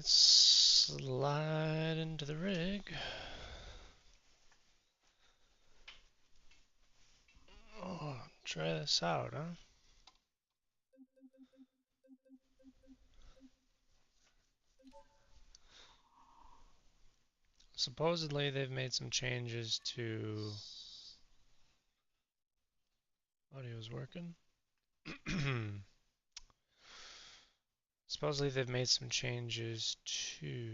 Let's slide into the rig. Oh, try this out, huh? Supposedly they've made some changes to... Audio's working. Supposedly they've made some changes to...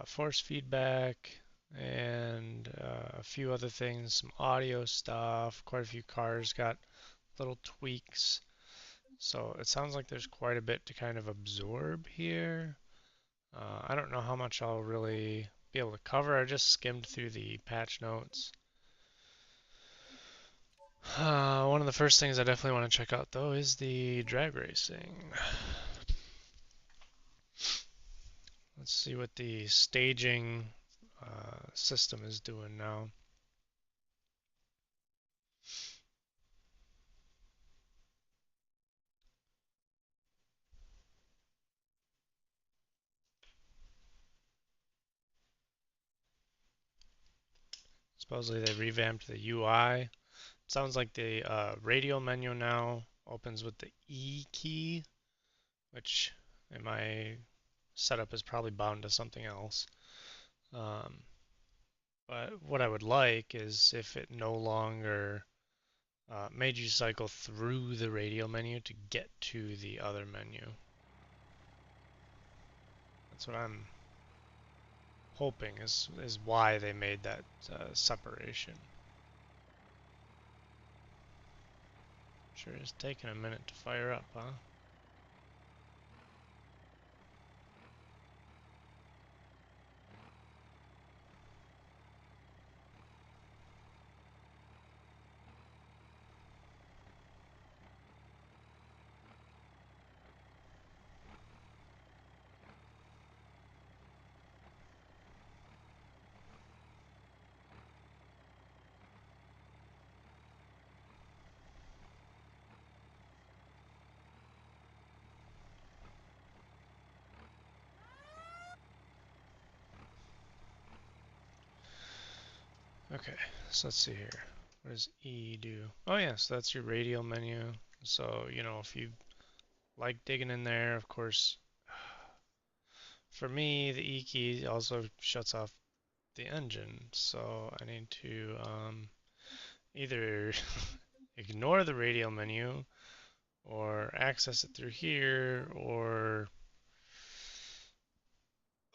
force feedback and a few other things, some audio stuff. Quite a few cars got little tweaks. So it sounds like there's quite a bit to kind of absorb here. I don't know how much I'll really be able to cover. I just skimmed through the patch notes. One of the first things I definitely want to check out though is the drag racing. Let's see what the staging system is doing now. Supposedly they revamped the UI. It sounds like the radial menu now opens with the E key, which in my setup is probably bound to something else. But what I would like is if it no longer made you cycle through the radial menu to get to the other menu. That's what I'm hoping is why they made that separation. Sure is taking a minute to fire up, huh? Okay, so let's see here. What does E do? Oh yeah, so that's your radial menu. So, you know, if you like digging in there, of course, for me, the E key also shuts off the engine. So I need to either ignore the radial menu or access it through here or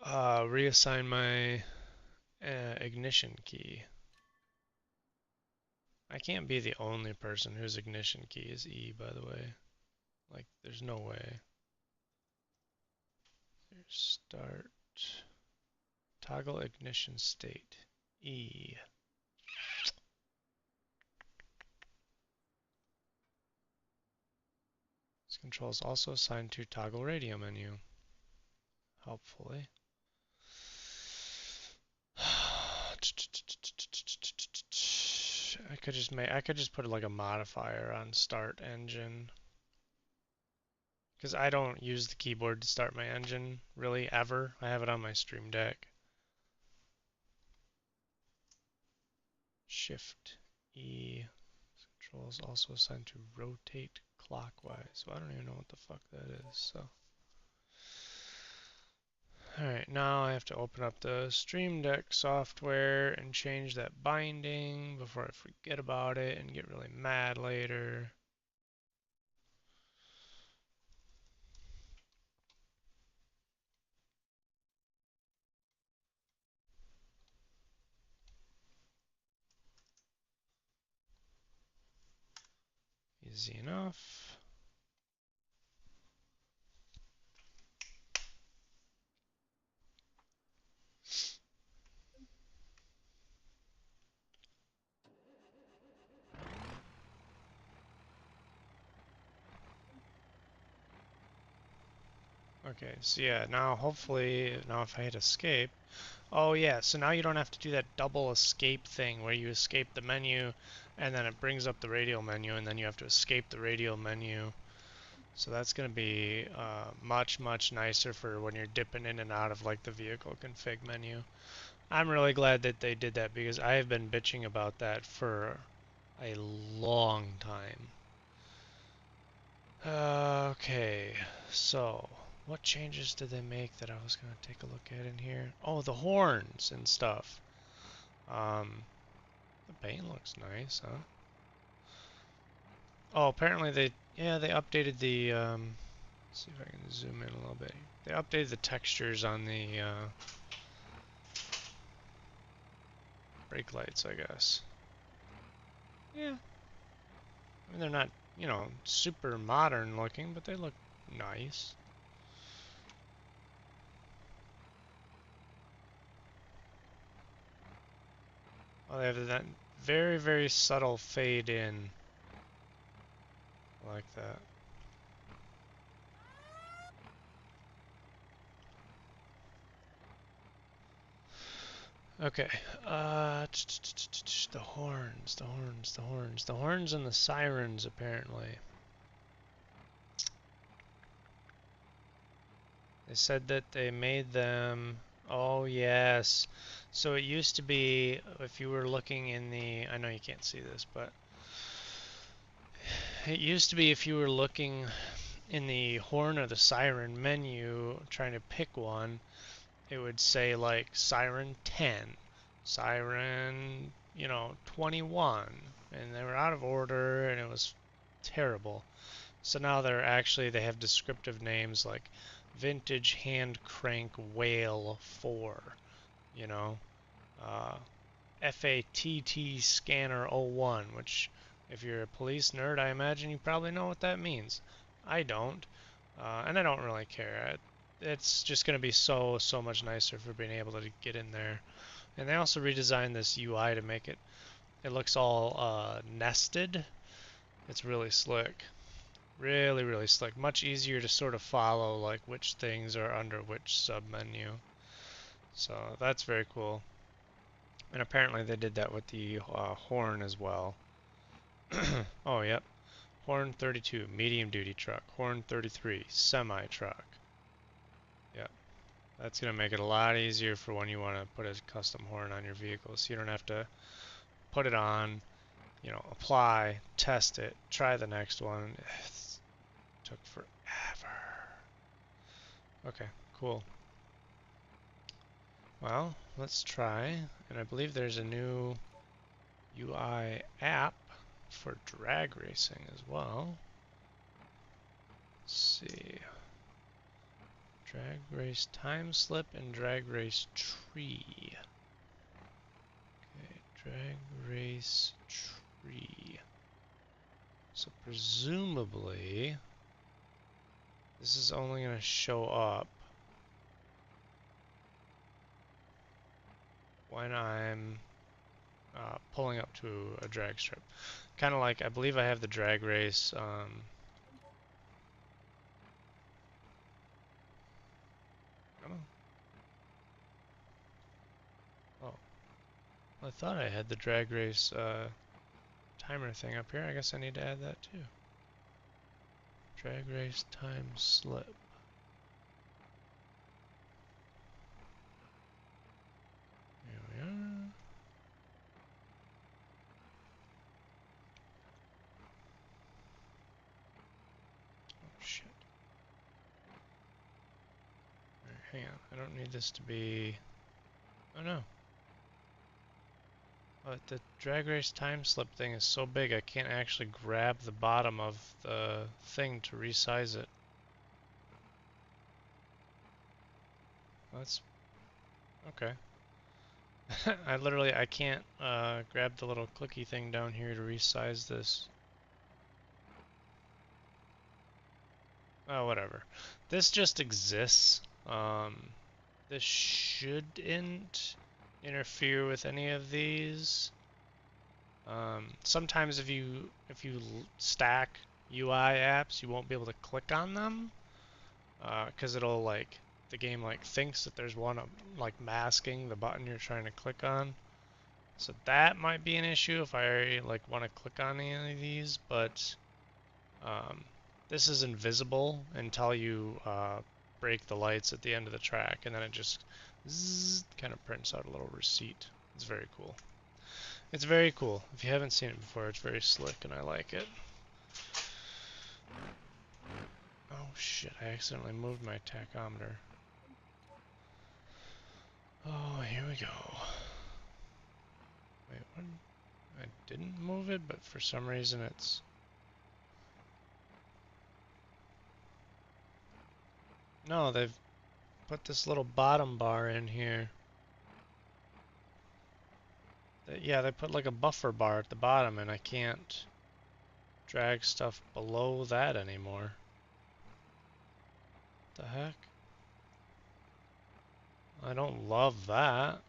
reassign my ignition key. I can't be the only person whose ignition key is E, by the way. Like, there's no way. Here's start. Toggle ignition state. E. This control is also assigned to toggle radio menu. Helpfully. I could just put like a modifier on start engine. Because I don't use the keyboard to start my engine, really, ever. I have it on my Stream Deck. Shift E. Control is also assigned to rotate clockwise. So I don't even know what the fuck that is, so. Alright, now I have to open up the Stream Deck software and change that binding before I forget about it and get really mad later. Easy enough. Okay, so yeah, now hopefully, now if I hit escape, oh yeah, so now you don't have to do that double escape thing where you escape the menu and then it brings up the radial menu and then you have to escape the radial menu So that's going to be much, much nicer for when you're dipping in and out of like the vehicle config menu. I'm really glad that they did that because I have been bitching about that for a long time. Okay, so what changes did they make that I was going to take a look at in here? Oh, the horns and stuff. The paint looks nice, huh? Oh, apparently they updated the, let's see if I can zoom in a little bit. They updated the textures on the brake lights, I guess. Yeah, I mean, they're not, you know, super modern looking, but they look nice. Oh, they have that very, very subtle fade in. I like that. Okay, the horns, the horns, the horns, the horns and the sirens, apparently. They said that they made them, oh yes. So it used to be, if you were looking in the, I know you can't see this, but it used to be if you were looking in the horn or the siren menu, trying to pick one, it would say like siren 10, siren, 21, and they were out of order and it was terrible. So now they have descriptive names like vintage hand crank whale 4, you know, uh, FATT scanner 01, which if you're a police nerd, I imagine you probably know what that means. I don't, and I don't really care. It's just going to be so much nicer for being able to get in there. And they also redesigned this UI to make it looks all nested. It's really slick. Really, really slick. Much easier to sort of follow like which things are under which submenu. So that's very cool. And apparently they did that with the horn as well. Oh, yep. Horn 32, medium duty truck. Horn 33, semi truck. Yep. That's going to make it a lot easier for when you want to put a custom horn on your vehicle. So you don't have to put it on, apply, test it, try the next one. It took forever. Okay, cool. Well, let's try. And I believe there's a new UI app for drag racing as well. Let's see. Drag race time slip and drag race tree. Okay, drag race tree. So presumably this is only going to show up when I'm pulling up to a drag strip. Kind of like, I believe I have the drag race. Come on. Oh, I thought I had the drag race timer thing up here. I guess I need to add that too. Drag race time slip. Here we are. Oh shit. Alright, hang on. I don't need this to be... Oh no. But the drag race time slip thing is so big I can't actually grab the bottom of the thing to resize it. That's okay. I can't grab the little clicky thing down here to resize this. Oh, whatever. This just exists. This shouldn't interfere with any of these. Sometimes if you stack UI apps, you won't be able to click on them because it'll the game thinks that there's one like masking the button you're trying to click on. So that might be an issue if I want to click on any of these, but this is invisible until you break the lights at the end of the track, and then it just kind of prints out a little receipt. It's very cool. It's very cool. If you haven't seen it before, it's very slick, and I like it. Oh shit, I accidentally moved my tachometer. Oh, here we go. Wait, what? I didn't move it, but for some reason it's... No, they've put this little bottom bar in here. Yeah, they put like a buffer bar at the bottom, and I can't drag stuff below that anymore. What the heck? I don't love that.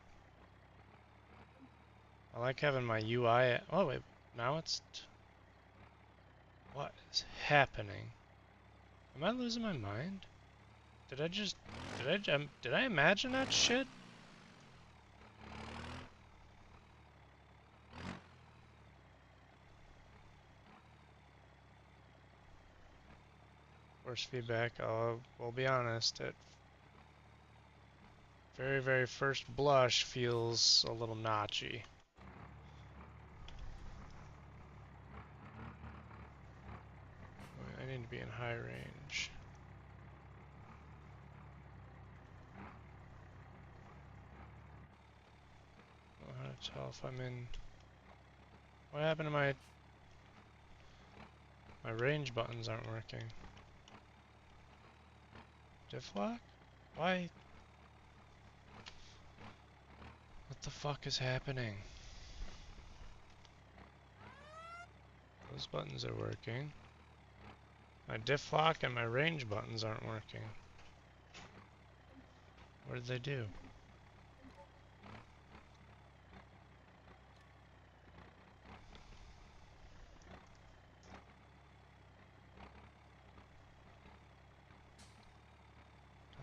I like having my UI... Oh wait, now it's... What is happening? Am I losing my mind? Did I just... Did I imagine that shit? Force feedback, we'll be honest, at very, very first blush feels a little notchy. I need to be in high range. I don't know how to tell if I'm in... What happened to my... My range buttons aren't working. Diff lock? Why? What the fuck is happening? Those buttons are working. My diff lock and my range buttons aren't working. What did they do?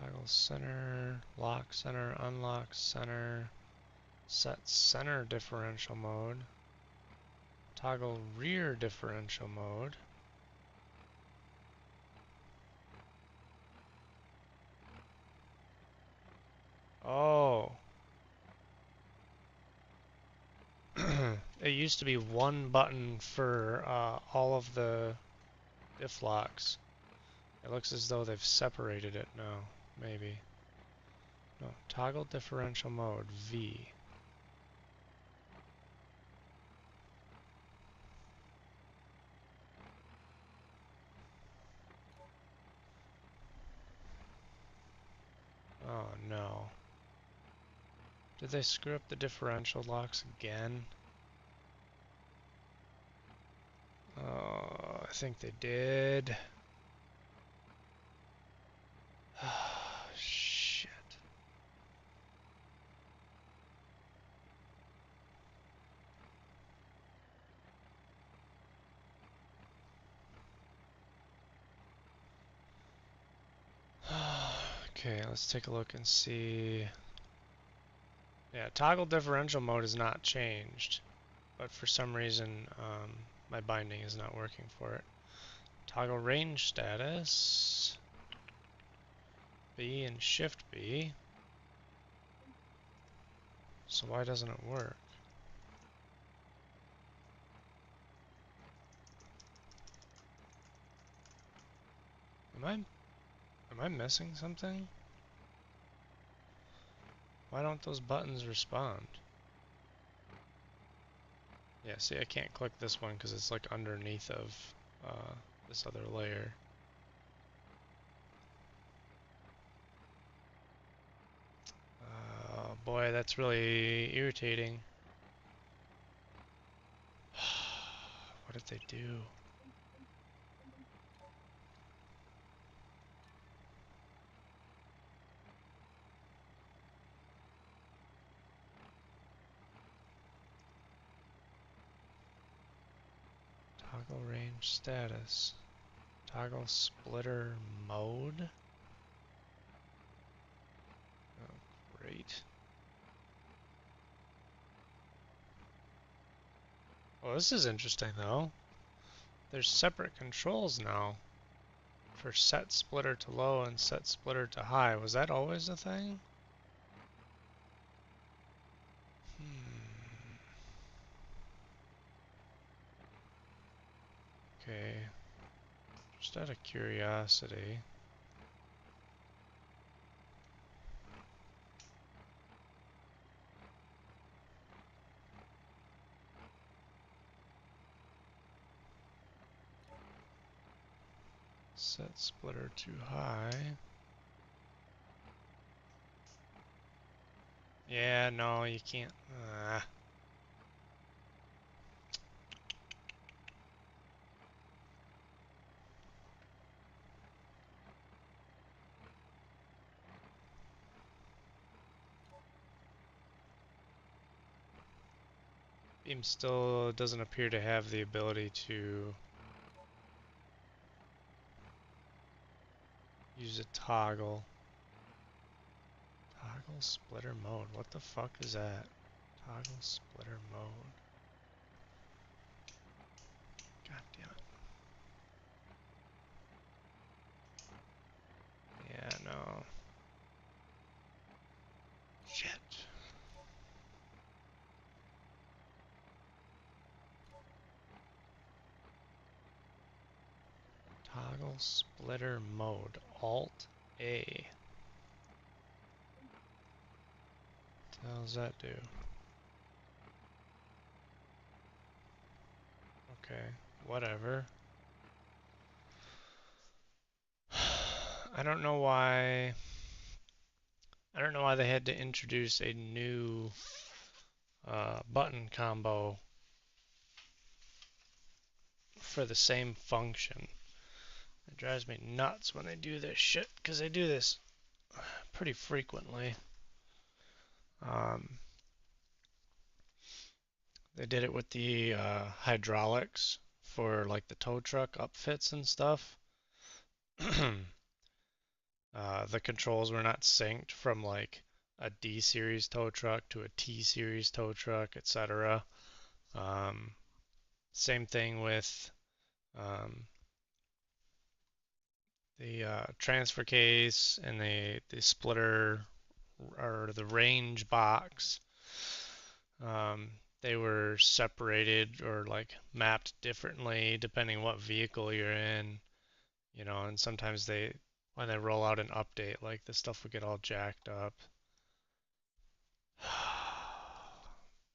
Toggle center, lock center, unlock center, set center differential mode, toggle rear differential mode. Oh. It used to be one button for all of the diff locks. It looks as though they've separated it now, maybe. No, toggle differential mode, V. Oh no. Did they screw up the differential locks again? Oh, I think they did. Shit. Okay, let's take a look and see. Yeah, toggle differential mode is not changed, but for some reason my binding is not working for it. Toggle range status, B and shift B. So why doesn't it work? Am I missing something? Why don't those buttons respond? Yeah, see, I can't click this one because it's like underneath of this other layer. Boy, that's really irritating. What did they do? Toggle range status. Toggle splitter mode. Oh, great. Well, this is interesting though. There's separate controls now. for set splitter to low and set splitter to high. Was that always a thing? Okay, just out of curiosity. Set splitter too high. Yeah, no, you can't. Beam still doesn't appear to have the ability to use a toggle. Toggle splitter mode. What the fuck is that? Toggle splitter mode. God damn it. Yeah, no. Shit. Toggle splitter mode. Alt A. What the hell does that do? Okay, whatever. I don't know why. I don't know why they had to introduce a new button combo for the same function. It drives me nuts when they do this shit, because they do this pretty frequently. They did it with the hydraulics for like the tow truck upfits and stuff. The controls were not synced from like a D series tow truck to a T series tow truck, etc. Same thing with the transfer case and the splitter or the range box. They were separated or like mapped differently depending what vehicle you're in, you know, and sometimes when they roll out an update, like the stuff would get all jacked up.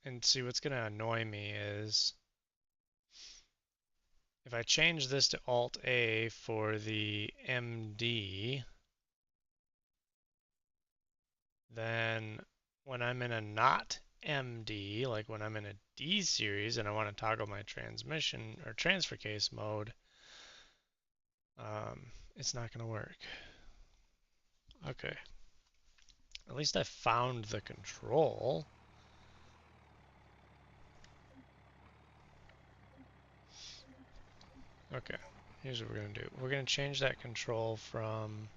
And see, what's gonna annoy me is if I change this to Alt A for the MD, then when I'm in a not MD, like when I'm in a D series and I want to toggle my transmission or transfer case mode, it's not going to work. Okay. At least I found the control. Okay. Here's what we're going to do. We're going to change that control from,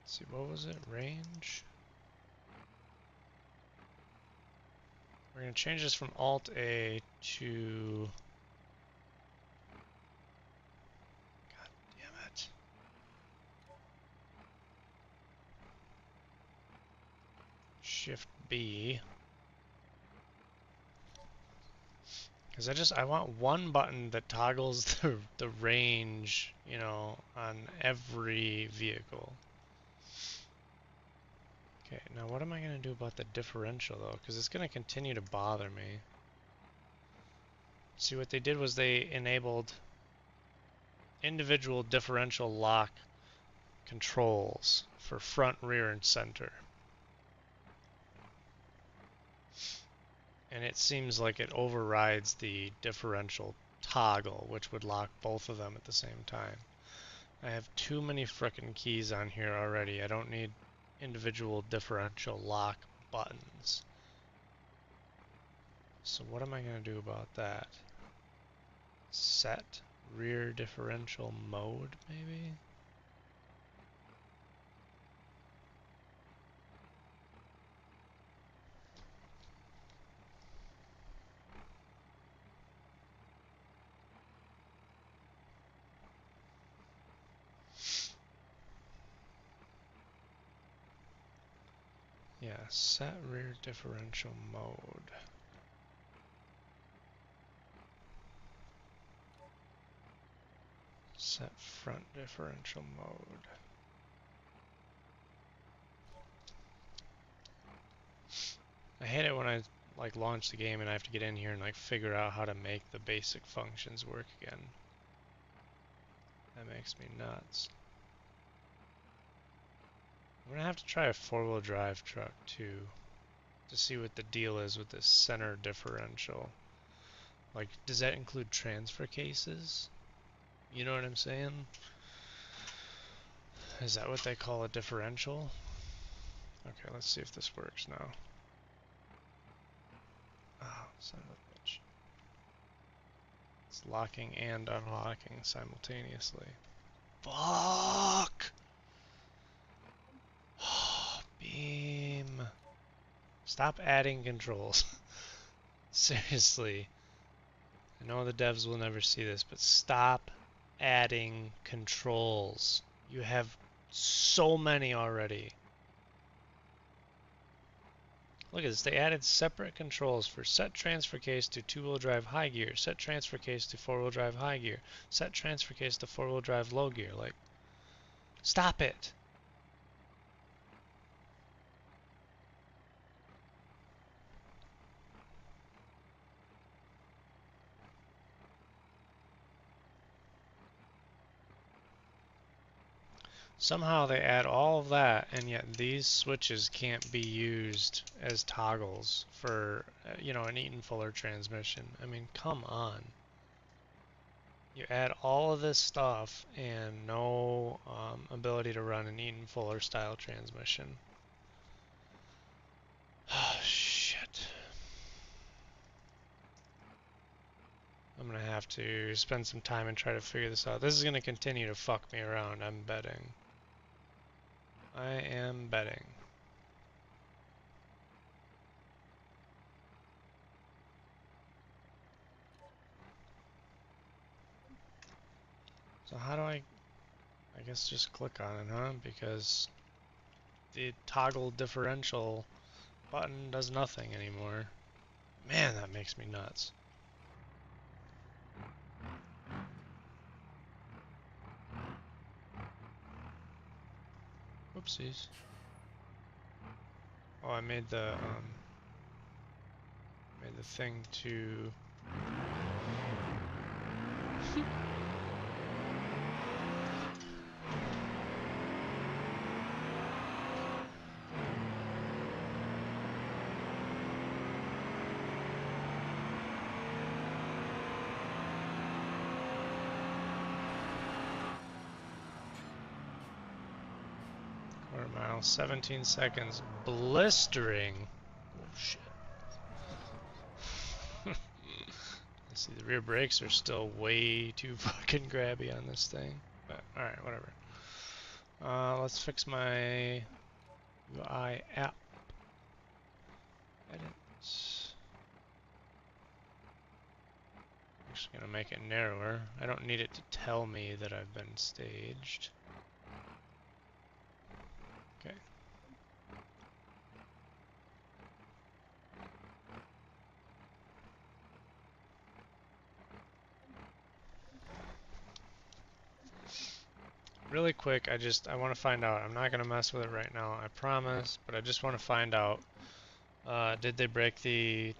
let's see, what was it? Range? We're going to change this from Alt A to, God damn it. Shift B. Because I want one button that toggles the range, you know, on every vehicle. Okay, now what am I going to do about the differential though? Because it's going to continue to bother me. See, what they did was they enabled individual differential lock controls for front, rear, and center. And it seems like it overrides the differential toggle, which would lock both of them at the same time. I have too many frickin' keys on here already. I don't need individual differential lock buttons. So what am I going to do about that? Set rear differential mode, maybe? Yeah, set rear differential mode. Set front differential mode. I hate it when I like launch the game and I have to get in here and like figure out how to make the basic functions work again. That makes me nuts. I'm gonna have to try a four-wheel drive truck too, to see what the deal is with this center differential. Like, does that include transfer cases? You know what I'm saying? Is that what they call a differential? Okay, let's see if this works now. Oh, son of a bitch. It's locking and unlocking simultaneously. Fuck! Beam. Stop adding controls. Seriously. I know the devs will never see this, but stop adding controls. You have so many already. Look at this. They added separate controls for set transfer case to two-wheel drive high gear, set transfer case to four-wheel drive high gear, set transfer case to four-wheel drive low gear. Like, stop it. Somehow they add all of that, and yet these switches can't be used as toggles for, you know, an Eaton Fuller transmission. I mean, come on. You add all of this stuff and no ability to run an Eaton Fuller style transmission. Oh, shit. I'm gonna have to spend some time and try to figure this out. This is gonna continue to fuck me around, I'm betting. I am betting. So how do I guess just click on it, huh? Because the toggle differential button does nothing anymore. Man, that makes me nuts. Whoopsies. Oh, I made the thing to quarter mile, 17 seconds, blistering. Oh shit. See, the rear brakes are still way too fucking grabby on this thing. But alright, whatever. Let's fix my UI app. Edit. I'm just gonna make it narrower. I don't need it to tell me that I've been staged. Okay. Really quick, I want to find out. I'm not going to mess with it right now, I promise, but I just want to find out, did they break the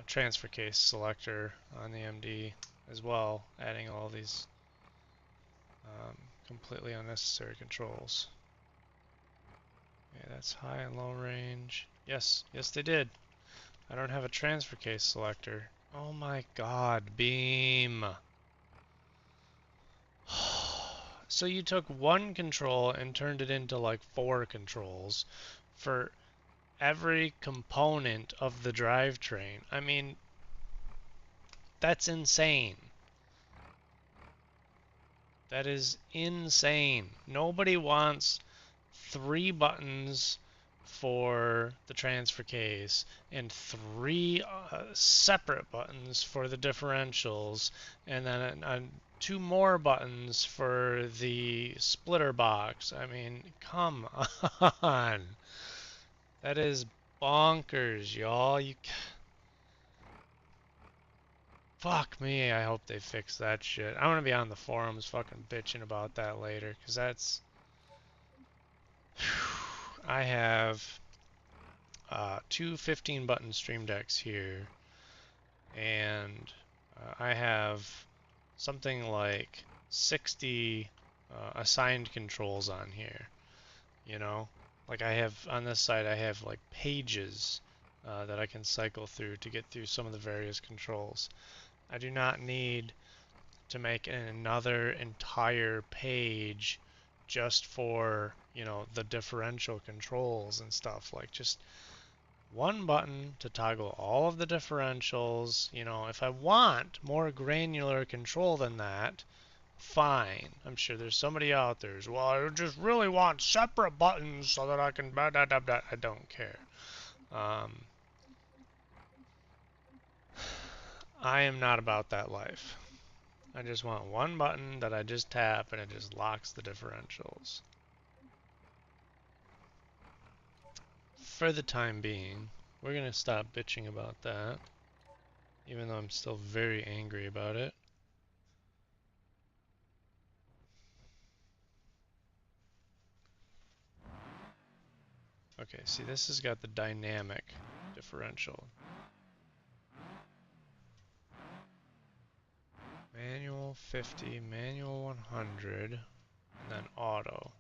transfer case selector on the MD as well, adding all these completely unnecessary controls. Okay, that's high and low range. Yes, yes they did. I don't have a transfer case selector. Oh my god, Beam. So you took one control and turned it into like 4 controls for every component of the drivetrain. I mean, that's insane. That is insane. Nobody wants 3 buttons for the transfer case and 3 separate buttons for the differentials, and then 2 more buttons for the splitter box. I mean, come on. That is bonkers, y'all. Fuck me. I hope they fix that shit. I'm gonna be on the forums fucking bitching about that later, 'cause that's. I have two 15-button Stream Decks here, and I have something like 60 assigned controls on here. You know, like I have on this side, I have like pages that I can cycle through to get through some of the various controls. I do not need to make another entire page just for, the differential controls and stuff. Like just one button to toggle all of the differentials. If I want more granular control than that, fine. I'm sure there's somebody out there who's, well, I just really want separate buttons so that I can blah, blah, blah, blah. I don't care. I am not about that life. I just want one button that I just tap and it just locks the differentials. For the time being, we're going to stop bitching about that, even though I'm still very angry about it. Okay, see, this has got the dynamic differential. Manual 50, manual 100, and then auto.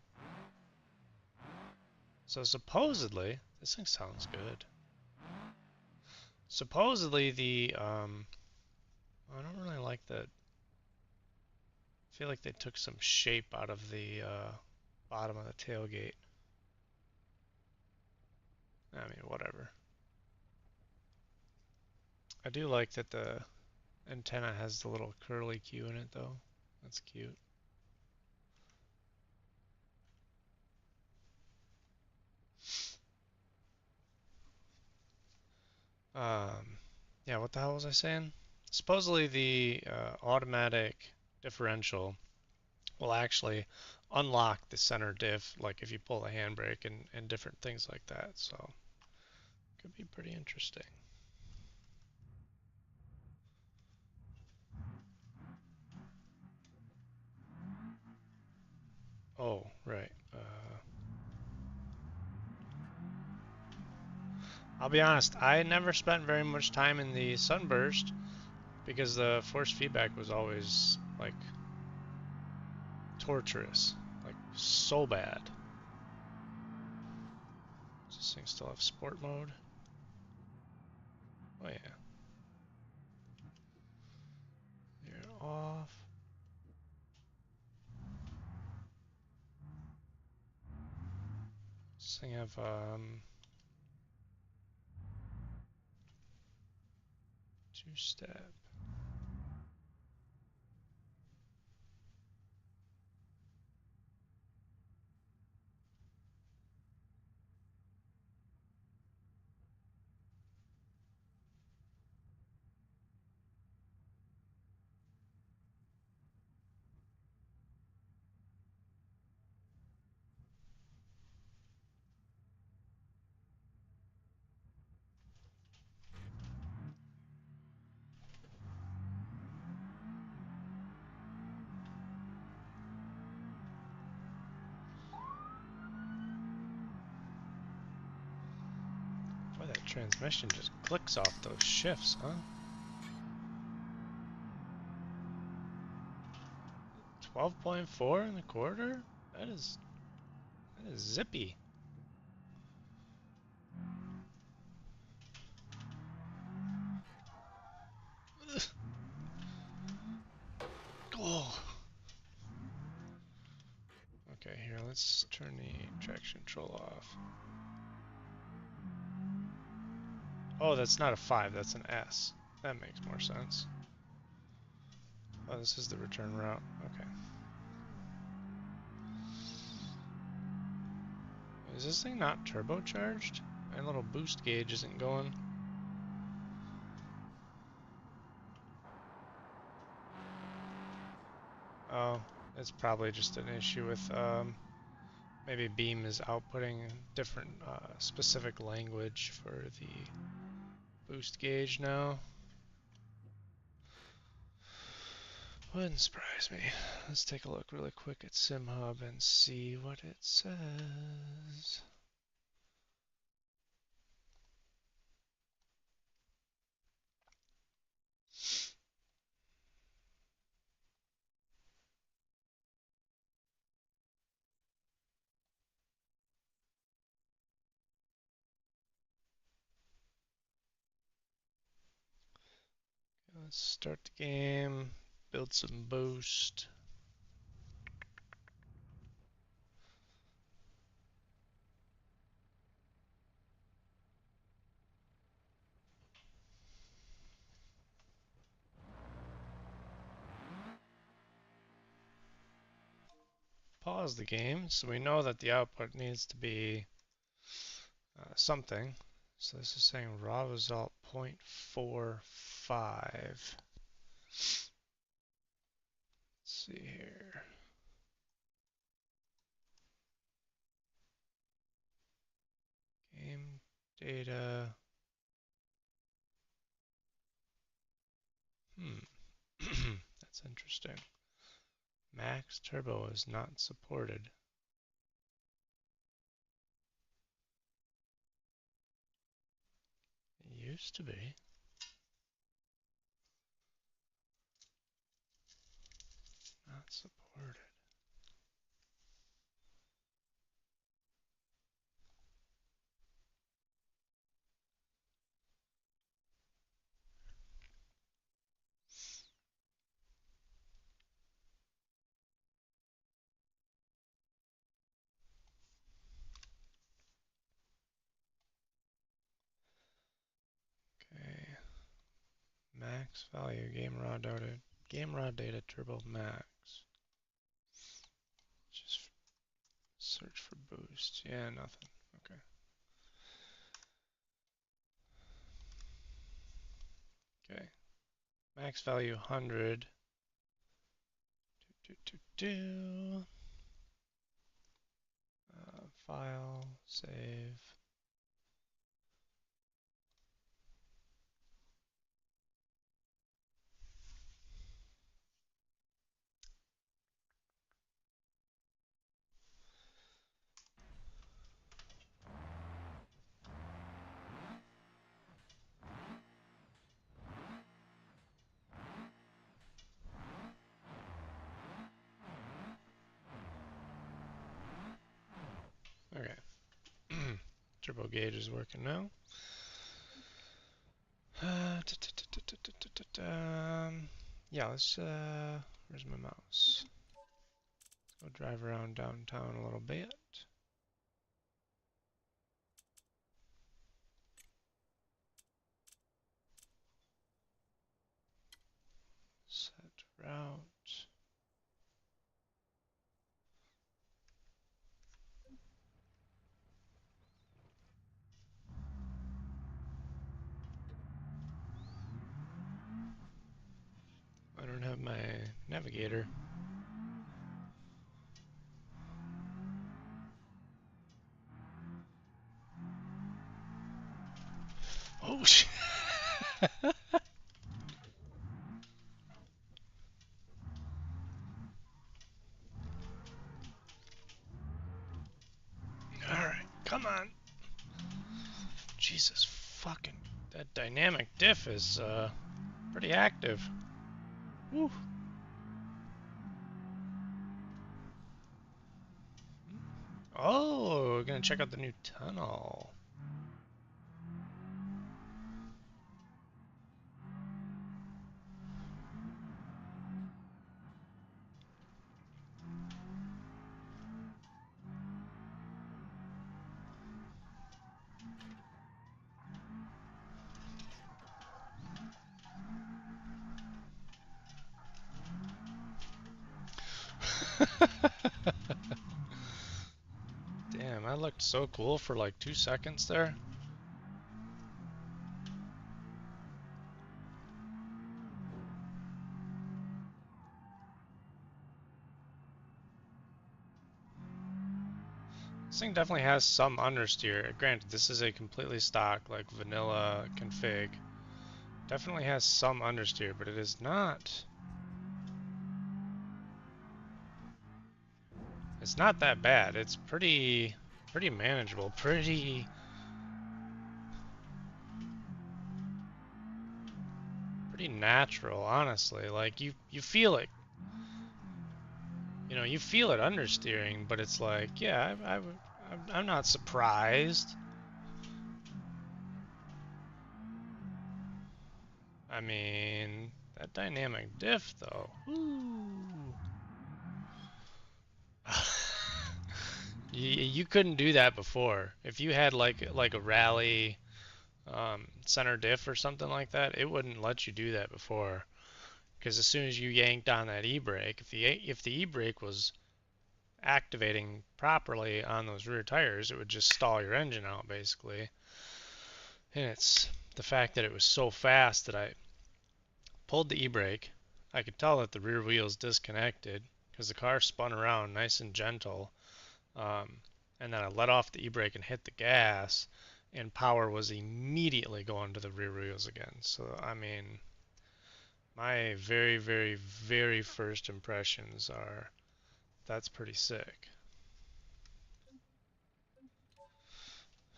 So supposedly, this thing sounds good. Supposedly I don't really like that. I feel like they took some shape out of the bottom of the tailgate. I mean, whatever. I do like that the antenna has the little curly Q in it, though. That's cute. Yeah, what the hell was I saying? Supposedly the automatic differential will actually unlock the center diff, like if you pull the handbrake and different things like that. So, could be pretty interesting. Oh, right. I'll be honest, I never spent very much time in the sunburst because the force feedback was always like torturous, like so bad. Does this thing still have sport mode? Oh yeah. You're off. This thing have two-step. Boy, that transmission just clicks off those shifts, huh? 12.4 in the quarter? That is zippy. Oh. Okay, here, let's turn the traction control off. Oh, that's not a 5, that's an S. That makes more sense. Oh, this is the return route. Okay. Is this thing not turbocharged? My little boost gauge isn't going. Oh, it's probably just an issue with maybe Beam is outputting a different specific language for the boost gauge now. Wouldn't surprise me. Let's take a look really quick at SimHub and see what it says. Let's start the game, build some boost. Pause the game, so we know that the output needs to be something. So this is saying raw result 0.45. Let's see here. Game data. That's interesting. Max Turbo is not supported. It used to be. Not supported. Okay. Max value game raw data turbo max. Just search for boost. Yeah, nothing. Okay. Okay. Max value 100. File, save. Okay. Turbo gauge is working now. Yeah, let's, where's my mouse? Let's go drive around downtown a little bit. Set route. I don't have my navigator. Oh shit! Alright, come on. Jesus fucking, that dynamic diff is pretty active. Woo. Oh, we're gonna check out the new tunnel. Damn, I looked so cool for like 2 seconds there. This thing definitely has some understeer. Granted, this is a completely stock, like vanilla config. Definitely has some understeer, but it is not. It's not that bad. It's pretty manageable. Pretty natural, honestly. Like you feel it. You know, you feel it understeering, but it's like, yeah, I'm not surprised. I mean, that dynamic diff though. Ooh. You couldn't do that before. If you had like a rally center diff or something like that, it wouldn't let you do that before. Because as soon as you yanked on that e-brake, if the e-brake was activating properly on those rear tires, it would just stall your engine out basically. And it's the fact that it was so fast that I pulled the e-brake. I could tell that the rear wheels disconnected because the car spun around nice and gentle. Um, and then I let off the e-brake and hit the gas, and power was immediately going to the rear wheels again. So, I mean, my very first impressions are that's pretty sick.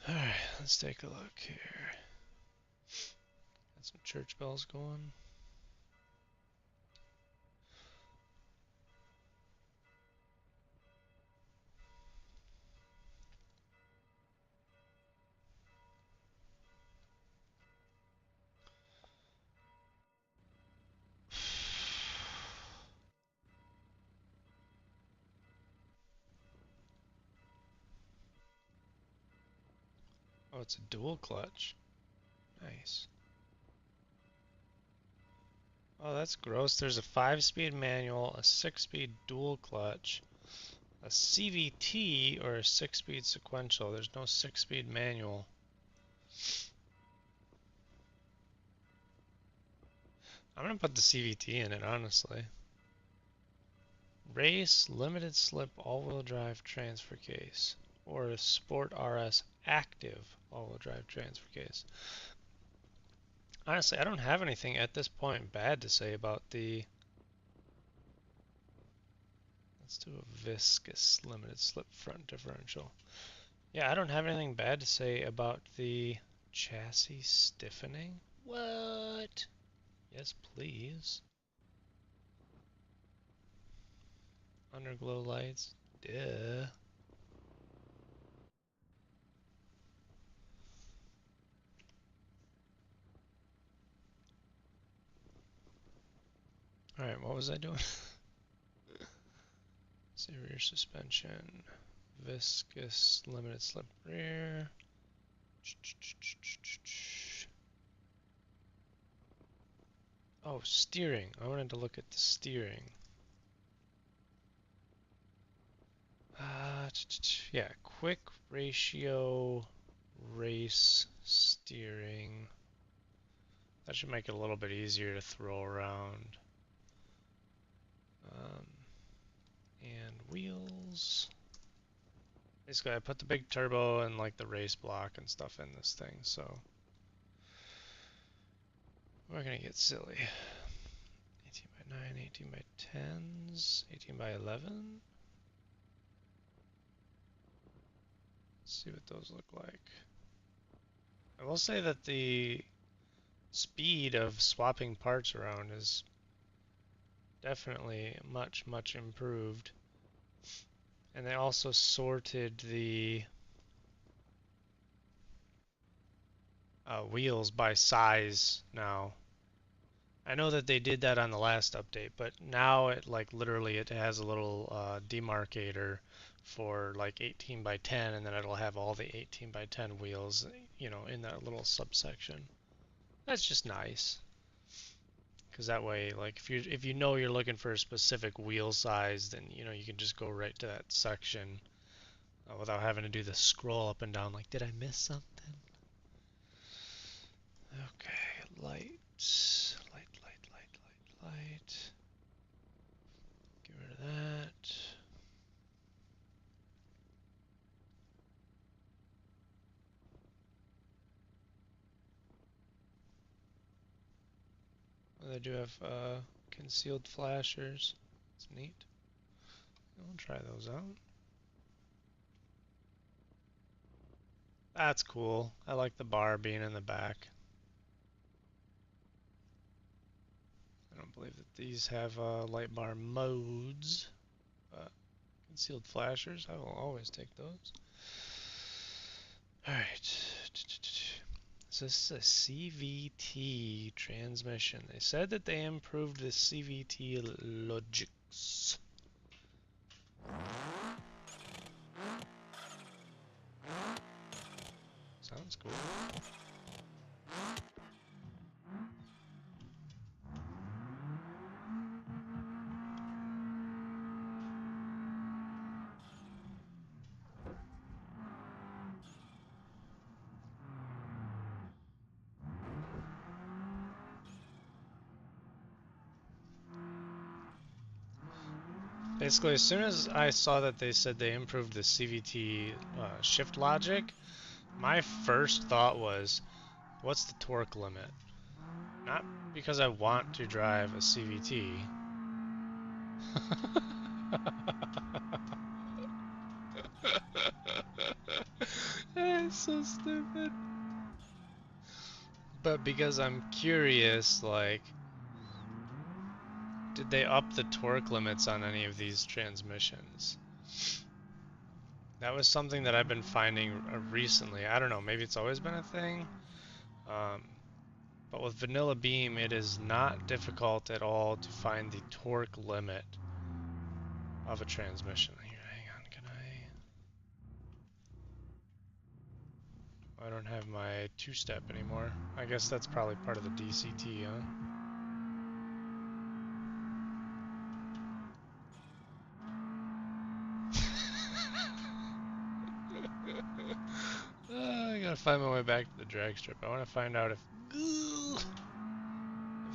Alright, let's take a look here. Got some church bells going. Oh, it's a dual clutch. Nice. Oh, that's gross. There's a 5-speed manual, a 6-speed dual clutch, a CVT, or a 6-speed sequential. There's no 6-speed manual. I'm gonna put the CVT in it, honestly. Race, limited slip, all-wheel drive transfer case, or a Sport RS active all-wheel drive transfer case. Honestly, I don't have anything at this point bad to say about the. Let's do a viscous limited slip front differential. Yeah, I don't have anything bad to say about the chassis stiffening. What? Yes, please. Underglow lights. Duh. Alright, what was I doing? See, rear suspension. Viscous limited slip rear. Oh, steering. I wanted to look at the steering. Yeah, quick ratio race steering. That should make it a little bit easier to throw around. And wheels. Basically, I put the big turbo and like the race block and stuff in this thing, so we're gonna get silly. 18 by 9, 18 by 10s, 18 by 11. Let's see what those look like. I will say that the speed of swapping parts around is definitely much improved. And they also sorted the wheels by size now. I know that they did that on the last update, but now it like literally it has a little demarcator for like 18 by 10, and then it'll have all the 18 by 10 wheels, you know, in that little subsection. That's just nice, because that way, like if you know you're looking for a specific wheel size, then you know you can just go right to that section without having to do the scroll up and down. Like, did I miss something? Okay, light. Light. Get rid of that. They do have concealed flashers. It's neat. I'll try those out. That's cool. I like the bar being in the back. I don't believe that these have light bar modes, but concealed flashers, I will always take those. Alright. So this is a CVT transmission. They said that they improved the CVT logics. Sounds cool. Basically, as soon as I saw that they said they improved the CVT shift logic, my first thought was, what's the torque limit? Not because I want to drive a CVT. It's so stupid. But because I'm curious, like, did they up the torque limits on any of these transmissions? That was something that I've been finding recently. I don't know, maybe it's always been a thing. But with vanilla Beam, it is not difficult at all to find the torque limit of a transmission. Here, hang on, can I don't have my two-step anymore. I guess that's probably part of the DCT, huh? I gotta find my way back to the drag strip. I want to find out if a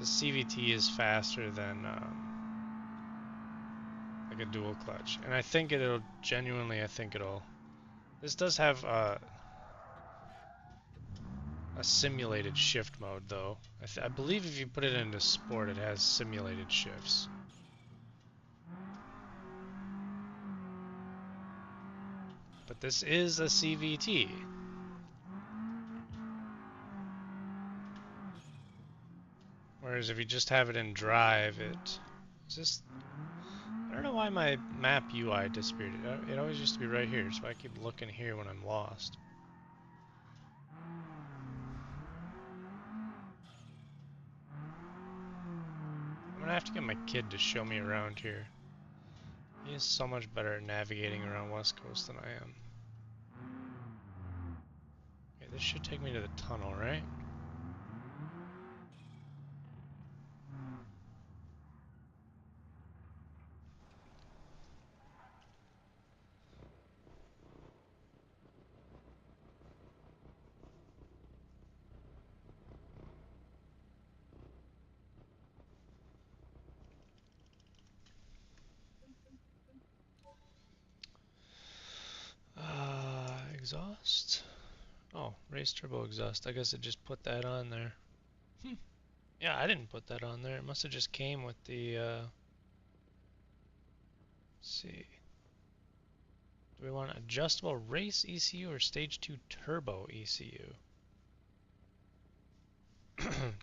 CVT is faster than like a dual clutch. And I think it'll genuinely, I think it'll. This does have a simulated shift mode though. I believe if you put it into sport, it has simulated shifts. But this is a CVT. Whereas if you just have it in drive, it just, I don't know why my map UI disappeared. It always used to be right here, so I keep looking here when I'm lost. I'm gonna have to get my kid to show me around here. He is so much better at navigating around West Coast than I am. Okay, this should take me to the tunnel, right? Exhaust? Oh, race turbo exhaust. I guess it just put that on there. Yeah, I didn't put that on there. It must have just came with the, let's see. Do we want adjustable race ECU or stage 2 turbo ECU?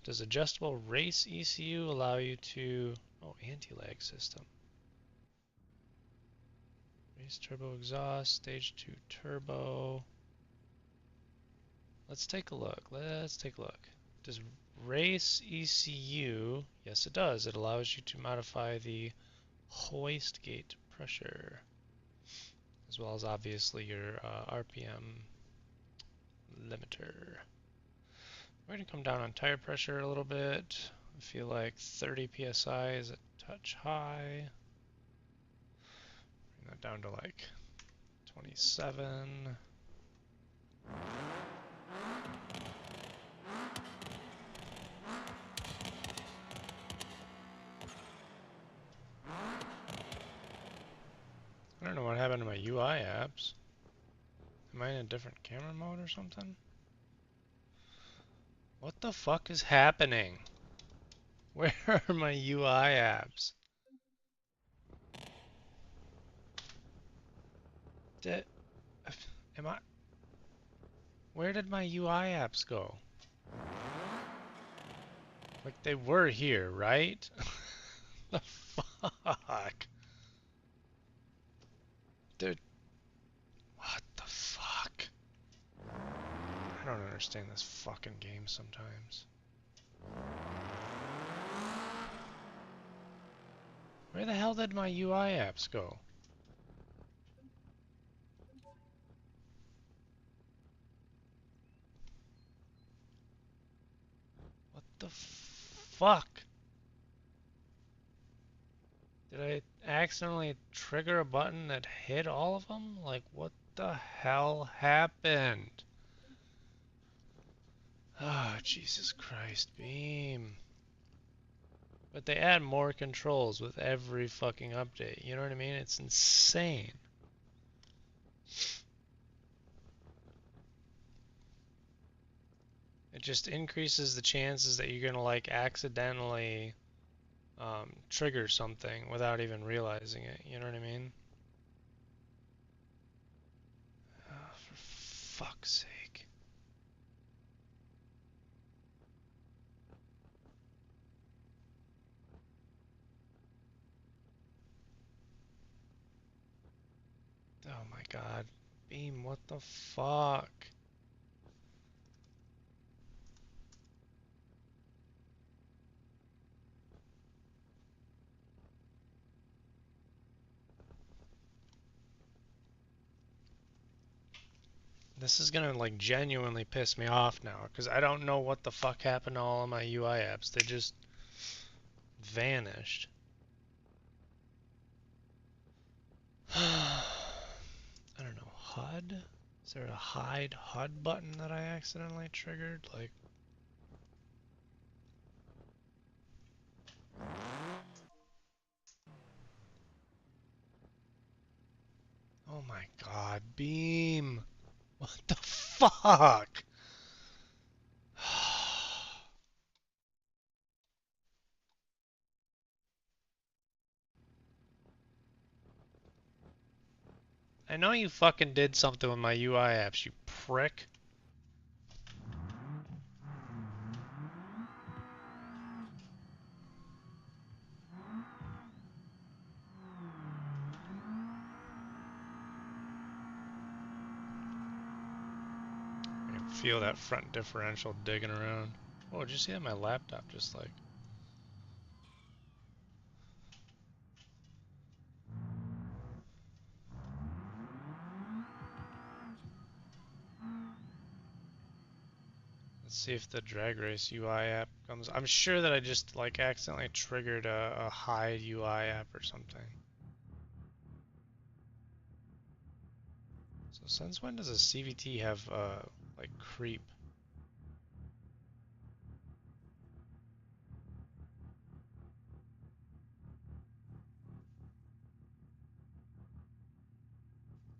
Does adjustable race ECU allow you to, oh, anti-lag system. Race turbo exhaust, stage 2 turbo. Let's take a look. Let's take a look. Does race ECU, yes it does. It allows you to modify the hoist gate pressure, as well as obviously your RPM limiter. We're going to come down on tire pressure a little bit. I feel like 30 psi is a touch high. Bring that down to like 27. I don't know what happened to my UI apps. Am I in a different camera mode or something? What the fuck is happening? Where are my UI apps? Did, am I? Where did my UI apps go? Like they were here, right? The fuck? Dude, what the fuck? I don't understand this fucking game sometimes. Where the hell did my UI apps go? What the fuck? Did I accidentally trigger a button that hit all of them? Like, what the hell happened? Ah, oh, Jesus Christ, Beam. But they add more controls with every fucking update. You know what I mean? It's insane. It just increases the chances that you're gonna like accidentally trigger something without even realizing it. You know what I mean? Oh, for fuck's sake. Oh my god. Beam, what the fuck? This is gonna like genuinely piss me off now because I don't know what the fuck happened to all of my UI apps. They just vanished. I don't know. HUD? Is there a hide HUD button that I accidentally triggered? Like, oh my god, Beam! What the fuck? I know you fucking did something with my UI apps, you prick. I can feel that front differential digging around. Oh, did you see that? My laptop just like... Let's see if the drag race UI app comes. I'm sure that I just like accidentally triggered a hide UI app or something. So since when does a CVT have like creep?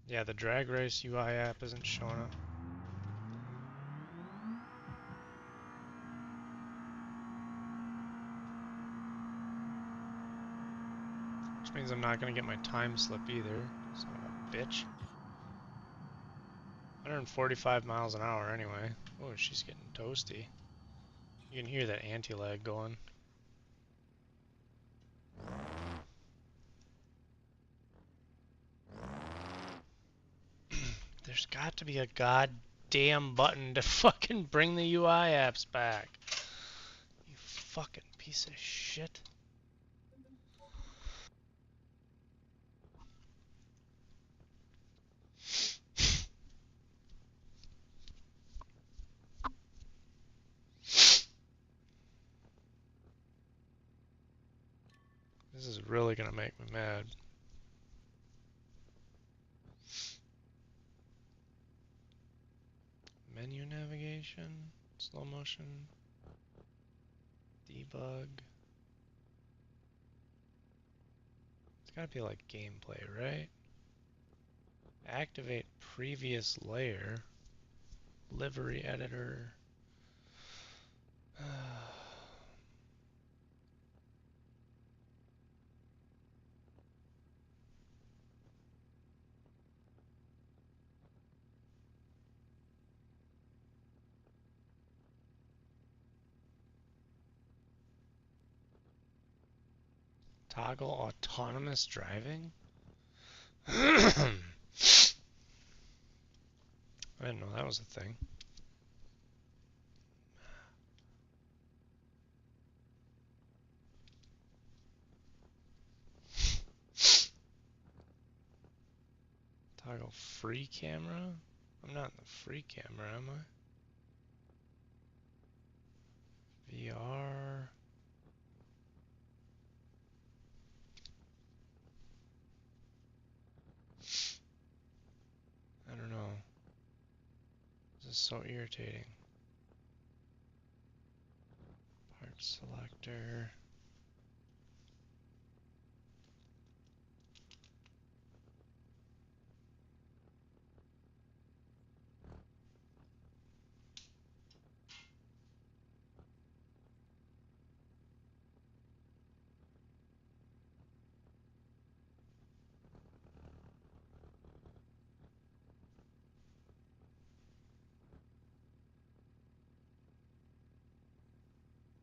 Yeah, the drag race UI app isn't showing up. Which means I'm not gonna get my time slip either. Son of a bitch. 145 miles an hour anyway. Oh, she's getting toasty. You can hear that anti-lag going. There's got to be a goddamn button to fucking bring the UI apps back. You fucking piece of shit. This is really gonna make me mad. Menu navigation, slow motion, debug. It's gotta be like gameplay, right? Activate previous layer, livery editor. Toggle autonomous driving? I didn't know that was a thing. Toggle free camera? I'm not in the free camera, am I? VR. I don't know. This is so irritating. Part selector.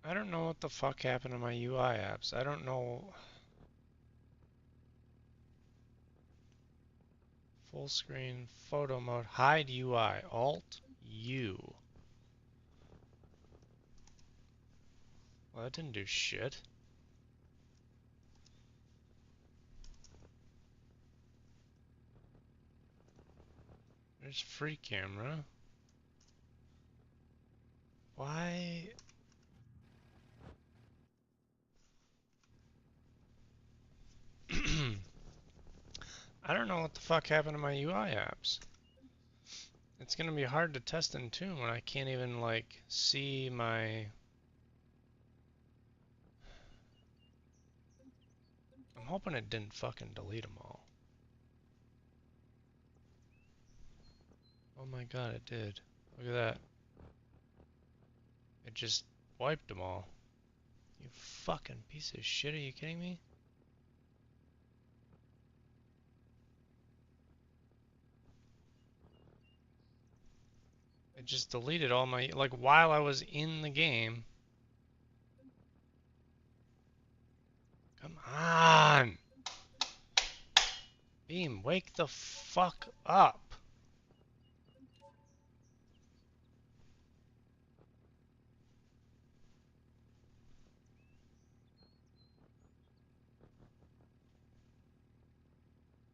I don't know what the fuck happened to my UI apps. I don't know. Full screen, photo mode, hide UI, Alt U. Well, that didn't do shit. There's free camera. Why? I don't know what the fuck happened to my UI apps. It's gonna be hard to test in Tune when I can't even, like, see my... I'm hoping it didn't fucking delete them all. Oh my god, it did. Look at that. It just wiped them all. You fucking piece of shit, are you kidding me? It just deleted all my, like, while I was in the game. Come on! Beam, wake the fuck up!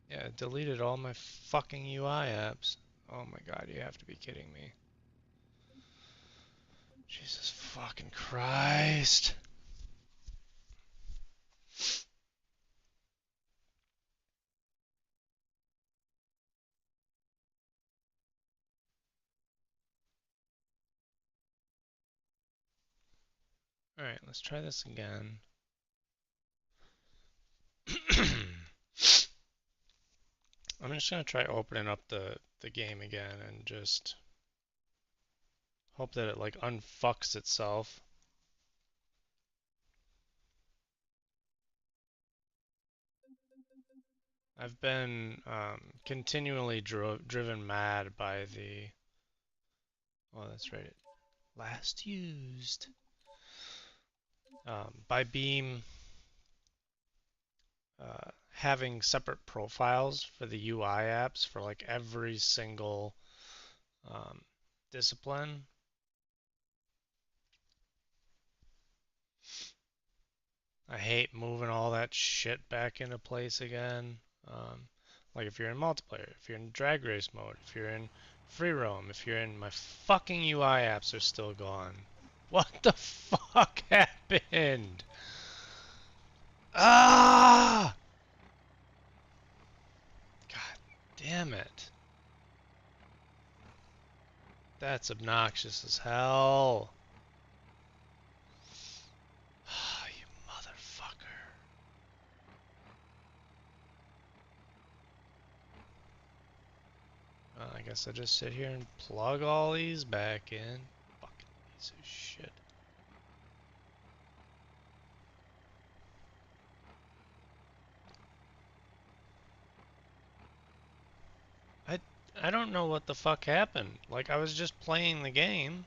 Yeah, it deleted all my fucking UI apps. Oh my god, you have to be kidding me. Jesus fucking Christ. Alright, let's try this again. I'm just gonna try opening up the game again and just hope that it, like, unfucks itself. I've been continually driven mad by the... Oh, that's right. Last used. By Beam having separate profiles for the UI apps for, like, every single discipline. I hate moving all that shit back into place again. Like, if you're in multiplayer, if you're in drag race mode, if you're in free roam, if you're in... My fucking UI apps are still gone. What the fuck happened? Ah! God damn it. That's obnoxious as hell. You motherfucker. Well, I guess I just sit here and plug all these back in. Fucking piece of shit. I don't know what the fuck happened. Like, I was just playing the game,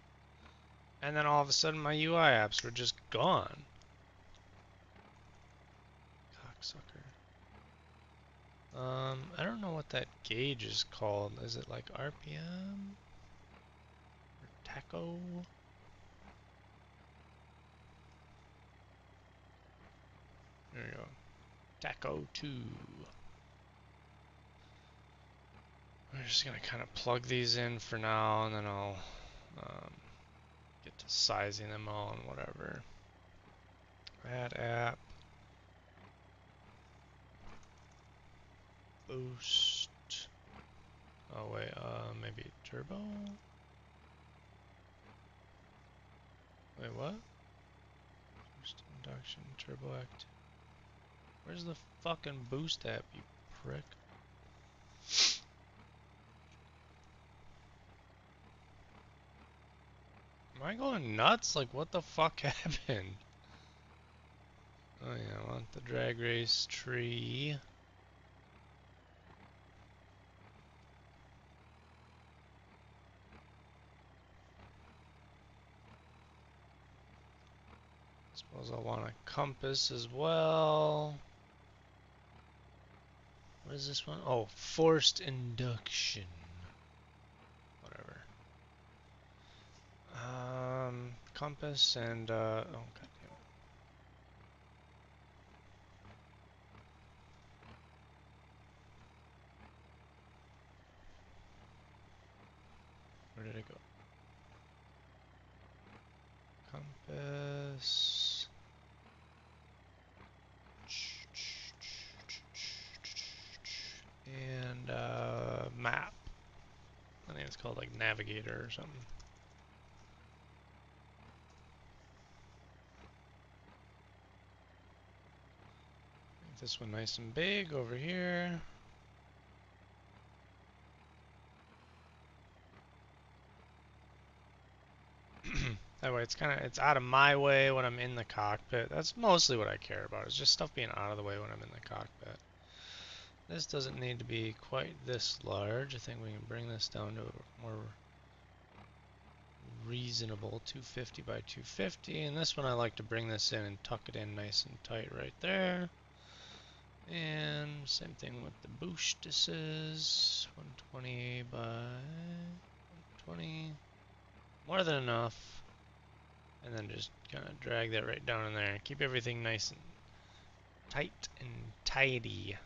and then all of a sudden my UI apps were just gone. God, cocksucker. I don't know what that gauge is called. Is it like RPM? Or tacho? There you go. Tacho 2. I'm just gonna kind of plug these in for now, and then I'll get to sizing them all and whatever. Add app. Boost. Oh wait, maybe turbo? Wait, what? First induction, turbo act. Where's the fucking boost app, you prick? Am I going nuts? Like, what the fuck happened? Oh yeah, I want the drag race tree. Suppose I'll want a compass as well. What is this one? Oh, forced induction. Whatever. Compass and, oh god damn it. Where did it go? Compass. And, map. I think it's called like navigator or something. Make this one nice and big over here. That way it's out of my way when I'm in the cockpit. That's mostly what I care about, is just stuff being out of the way when I'm in the cockpit. This doesn't need to be quite this large. I think we can bring this down to a more reasonable 250 by 250. And this one I like to bring this in and tuck it in nice and tight right there. And same thing with the boostesses. 120 by 120. More than enough. And then just kind of drag that right down in there. Keep everything nice and tight and tidy.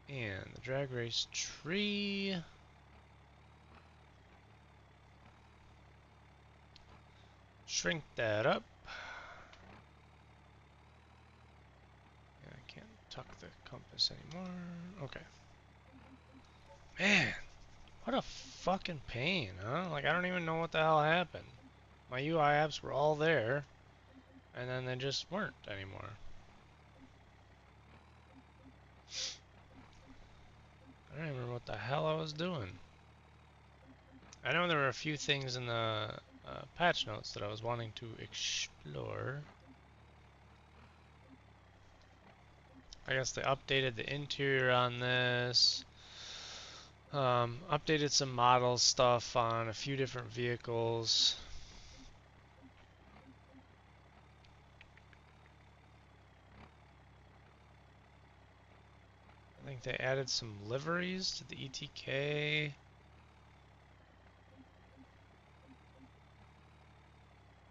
And the drag race tree. Shrink that up. Yeah, I can't tuck the compass anymore. Okay. Man, what a fucking pain, huh? Like, I don't even know what the hell happened. My UI apps were all there, and then they just weren't anymore. I don't even remember what the hell I was doing. I know there were a few things in the patch notes that I was wanting to explore. I guess they updated the interior on this. Updated some model stuff on a few different vehicles. I think they added some liveries to the ETK.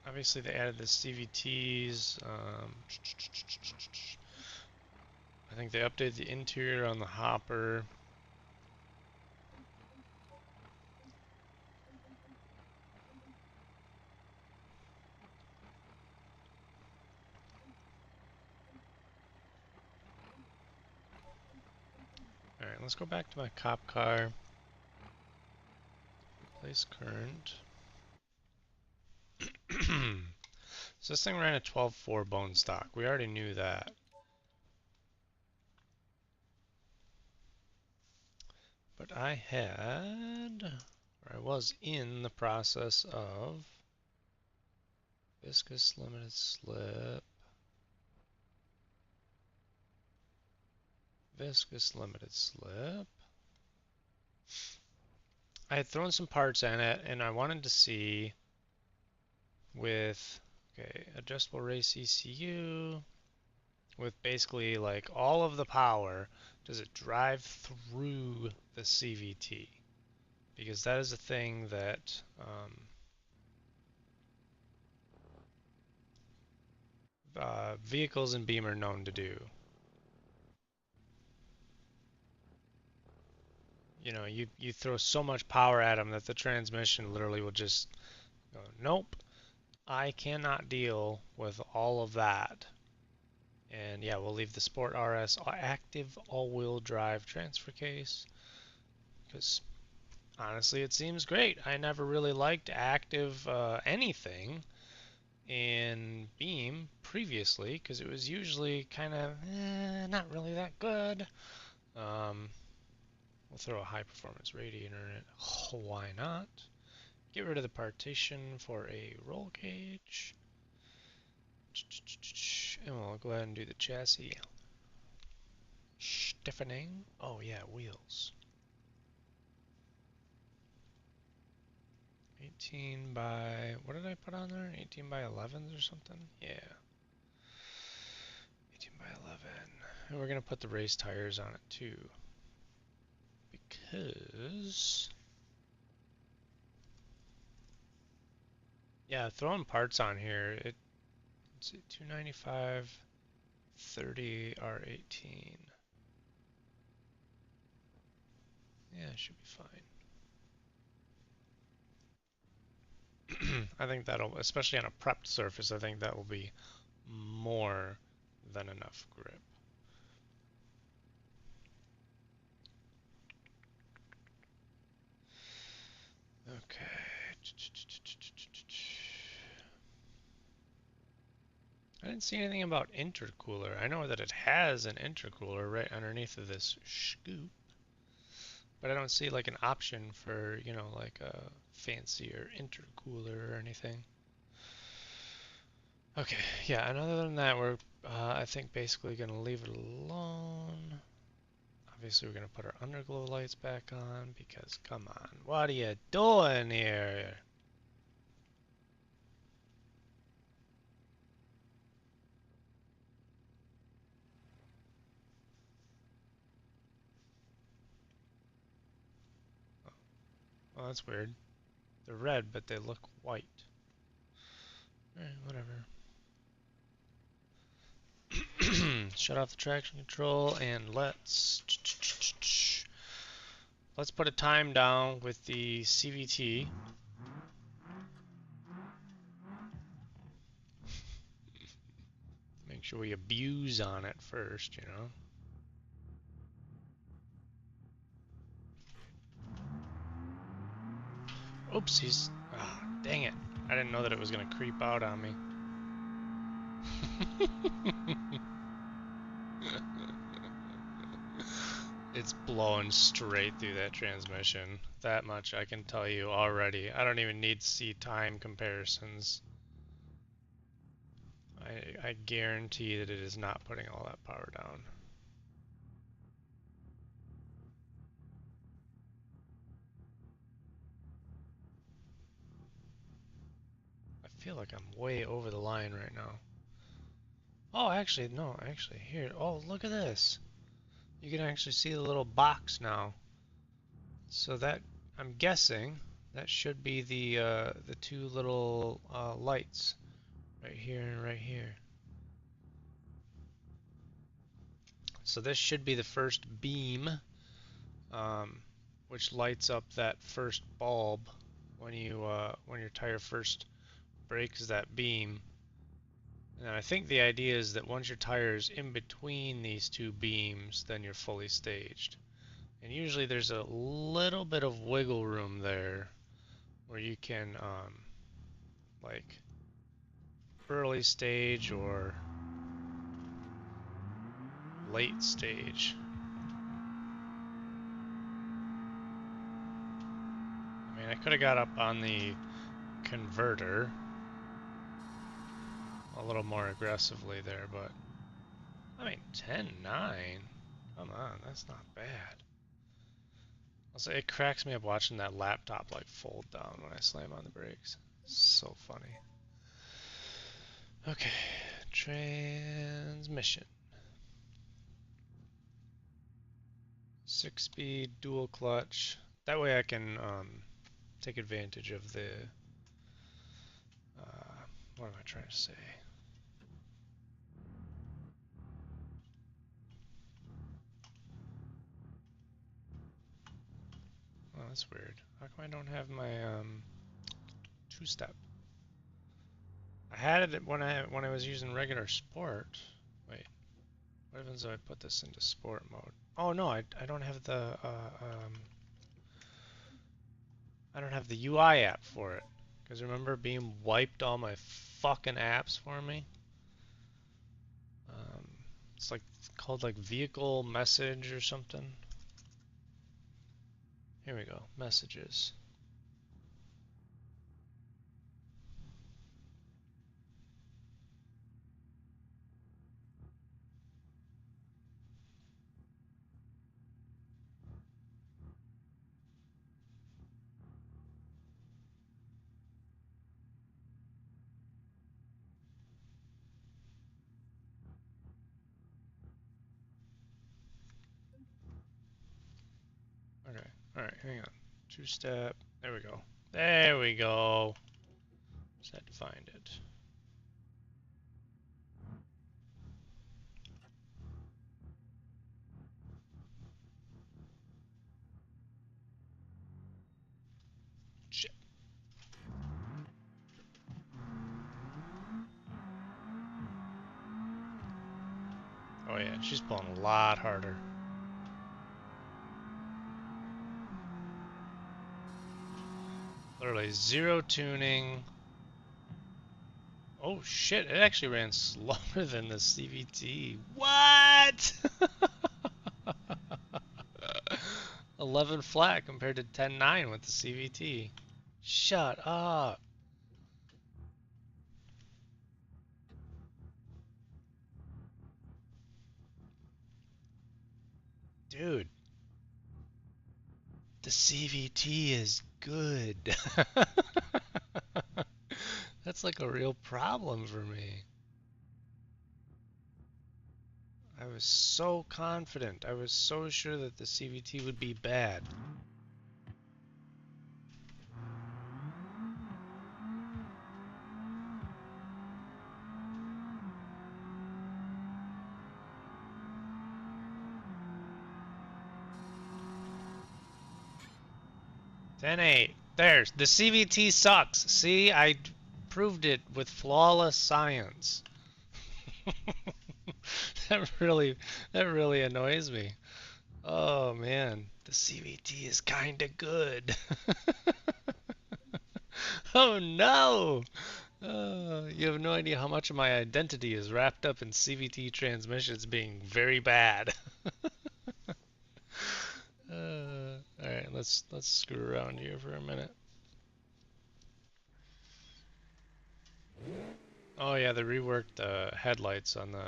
Obviously they added the CVTs. I think they updated the interior on the hopper. Alright, let's go back to my cop car. Replace current. So this thing ran a 12.4 bone stock. We already knew that. But I had, or I was in the process of viscous limited slip. Viscous limited slip. I had thrown some parts in it, and I wanted to see with, okay, adjustable race ECU, with basically like all of the power, does it drive through the CVT? Because that is a thing that vehicles in Beam are known to do. You know, you throw so much power at them that the transmission literally will just go, nope, I cannot deal with all of that. And yeah, we'll leave the Sport RS active all-wheel drive transfer case because honestly, it seems great. I never really liked active anything in Beam previously because it was usually kind of not really that good. Um, we'll throw a high performance radiator in it. Oh, why not? Get rid of the partition for a roll cage. And we'll go ahead and do the chassis stiffening. Oh yeah, wheels. 18 by, what did I put on there? 18 by 11s or something? Yeah. 18 by 11. And we're going to put the race tires on it too. Because, yeah, throwing parts on here, let's see, 295, 30, R18. Yeah, it should be fine. I think that'll, especially on a prepped surface, I think that will be more than enough grip. Okay. I didn't see anything about intercooler. I know that it has an intercooler right underneath of this scoop, but I don't see like an option for, you know, like a fancier intercooler or anything. Okay, yeah, and other than that, we're, I think, basically going to leave it alone. Obviously, we're going to put our underglow lights back on because, come on, what are you doing here? Well, that's weird. They're red, but they look white. Alright, whatever. Shut off the traction control and let's put a time down with the CVT. Make sure we abuse on it first, you know. Oopsies. Ah, dang it. I didn't know that it was going to creep out on me. It's blowing straight through that transmission. That much I can tell you already. I don't even need to see time comparisons. I guarantee that it is not putting all that power down. I feel like I'm way over the line right now. Oh, actually, no, actually, here. Oh, look at this. You can actually see the little box now. So that, I'm guessing, that should be the two little lights right here and right here. So this should be the first beam, which lights up that first bulb when your tire first breaks that beam. And I think the idea is that once your tire is in between these two beams, then you're fully staged. And usually there's a little bit of wiggle room there where you can like early stage or late stage. I mean, I could have got up on the converter a little more aggressively there, but I mean, 10.9? Come on, that's not bad. Also, it cracks me up watching that laptop like fold down when I slam on the brakes. So funny. Okay, transmission. 6-speed dual clutch. That way I can take advantage of the, what am I trying to say? Oh, that's weird. How come I don't have my two-step? I had it when I was using regular sport. Wait, what happens if I put this into sport mode? Oh no, I don't have the I don't have the UI app for it. Because remember, Beam wiped all my fucking apps for me. Um, it's like called like vehicle message or something. Here we go, messages. Okay, alright, hang on. Two-step, there we go. There we go. Just had to find it. Shit. Oh yeah, she's pulling a lot harder. Literally zero tuning. Oh shit, it actually ran slower than the CVT. What? 11 flat compared to 10.9 with the CVT. Shut up. Dude, the CVT is good. That's like a real problem for me. I was so confident. I was so sure that the CVT would be bad. Ten eight. There's the CVT sucks. See, I proved it with flawless science. that really that really annoys me. Oh man, the CVT is kinda good. Oh no! You have no idea how much of my identity is wrapped up in CVT transmissions being very bad. All right, let's screw around here for a minute. Oh yeah, they reworked the headlights on the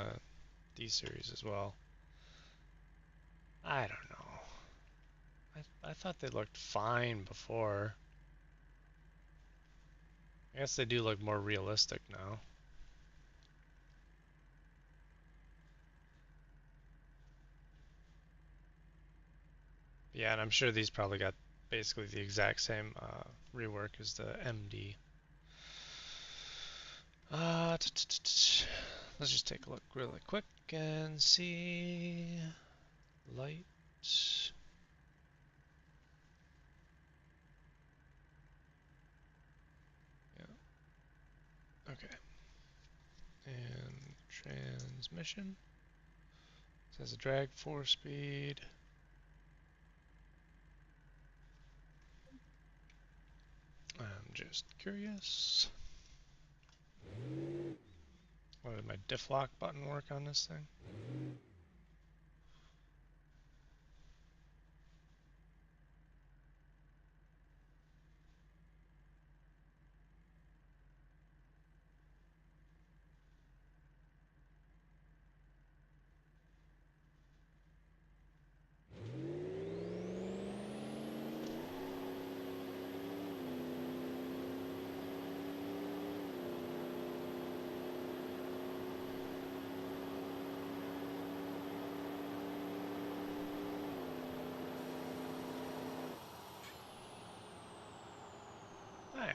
D series as well. I don't know. I thought they looked fine before. I guess they do look more realistic now. Yeah, and I'm sure these probably got basically the exact same rework as the MD. Let's just take a look really quick and see light. Yeah. Okay. And transmission. Says a drag 4-speed. I'm just curious. What did my diff lock button work on this thing?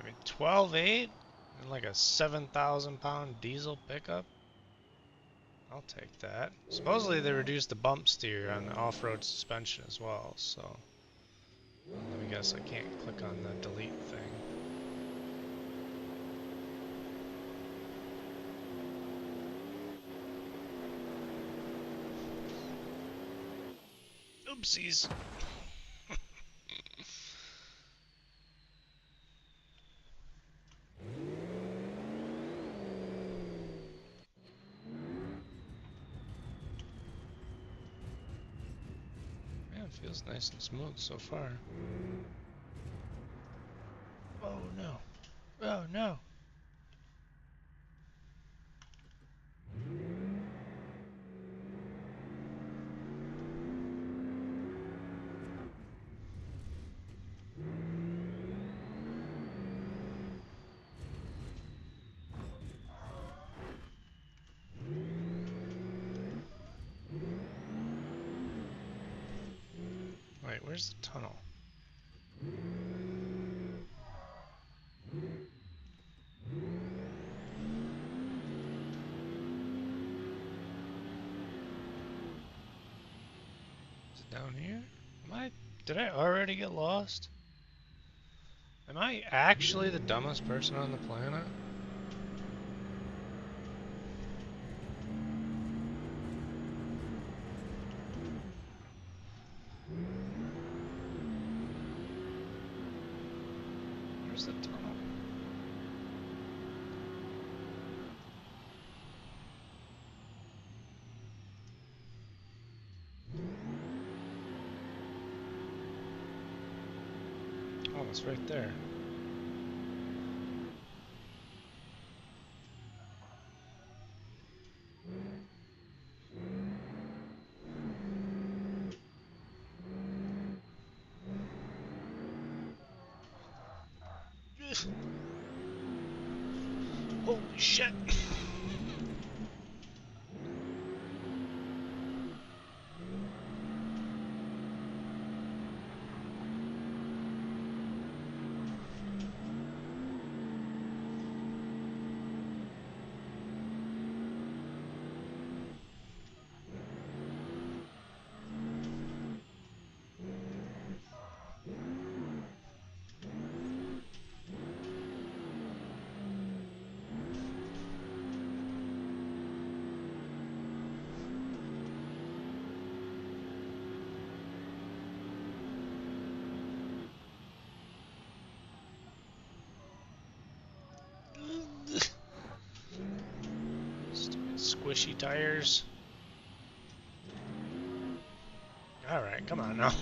mean, 12.8 and like a 7,000 pound diesel pickup? I'll take that. Supposedly they reduced the bump steer on the off-road suspension as well, so let me guess, I can't click on the delete thing. Oopsies. Man, it feels nice and smooth so far. Oh no. Oh no. Wait, where's the tunnel? Is it down here? Did I already get lost? Am I actually the dumbest person on the planet? Where's the tunnel? Oh, it's right there. Holy shit! Stupid squishy tires. Alright, come on now.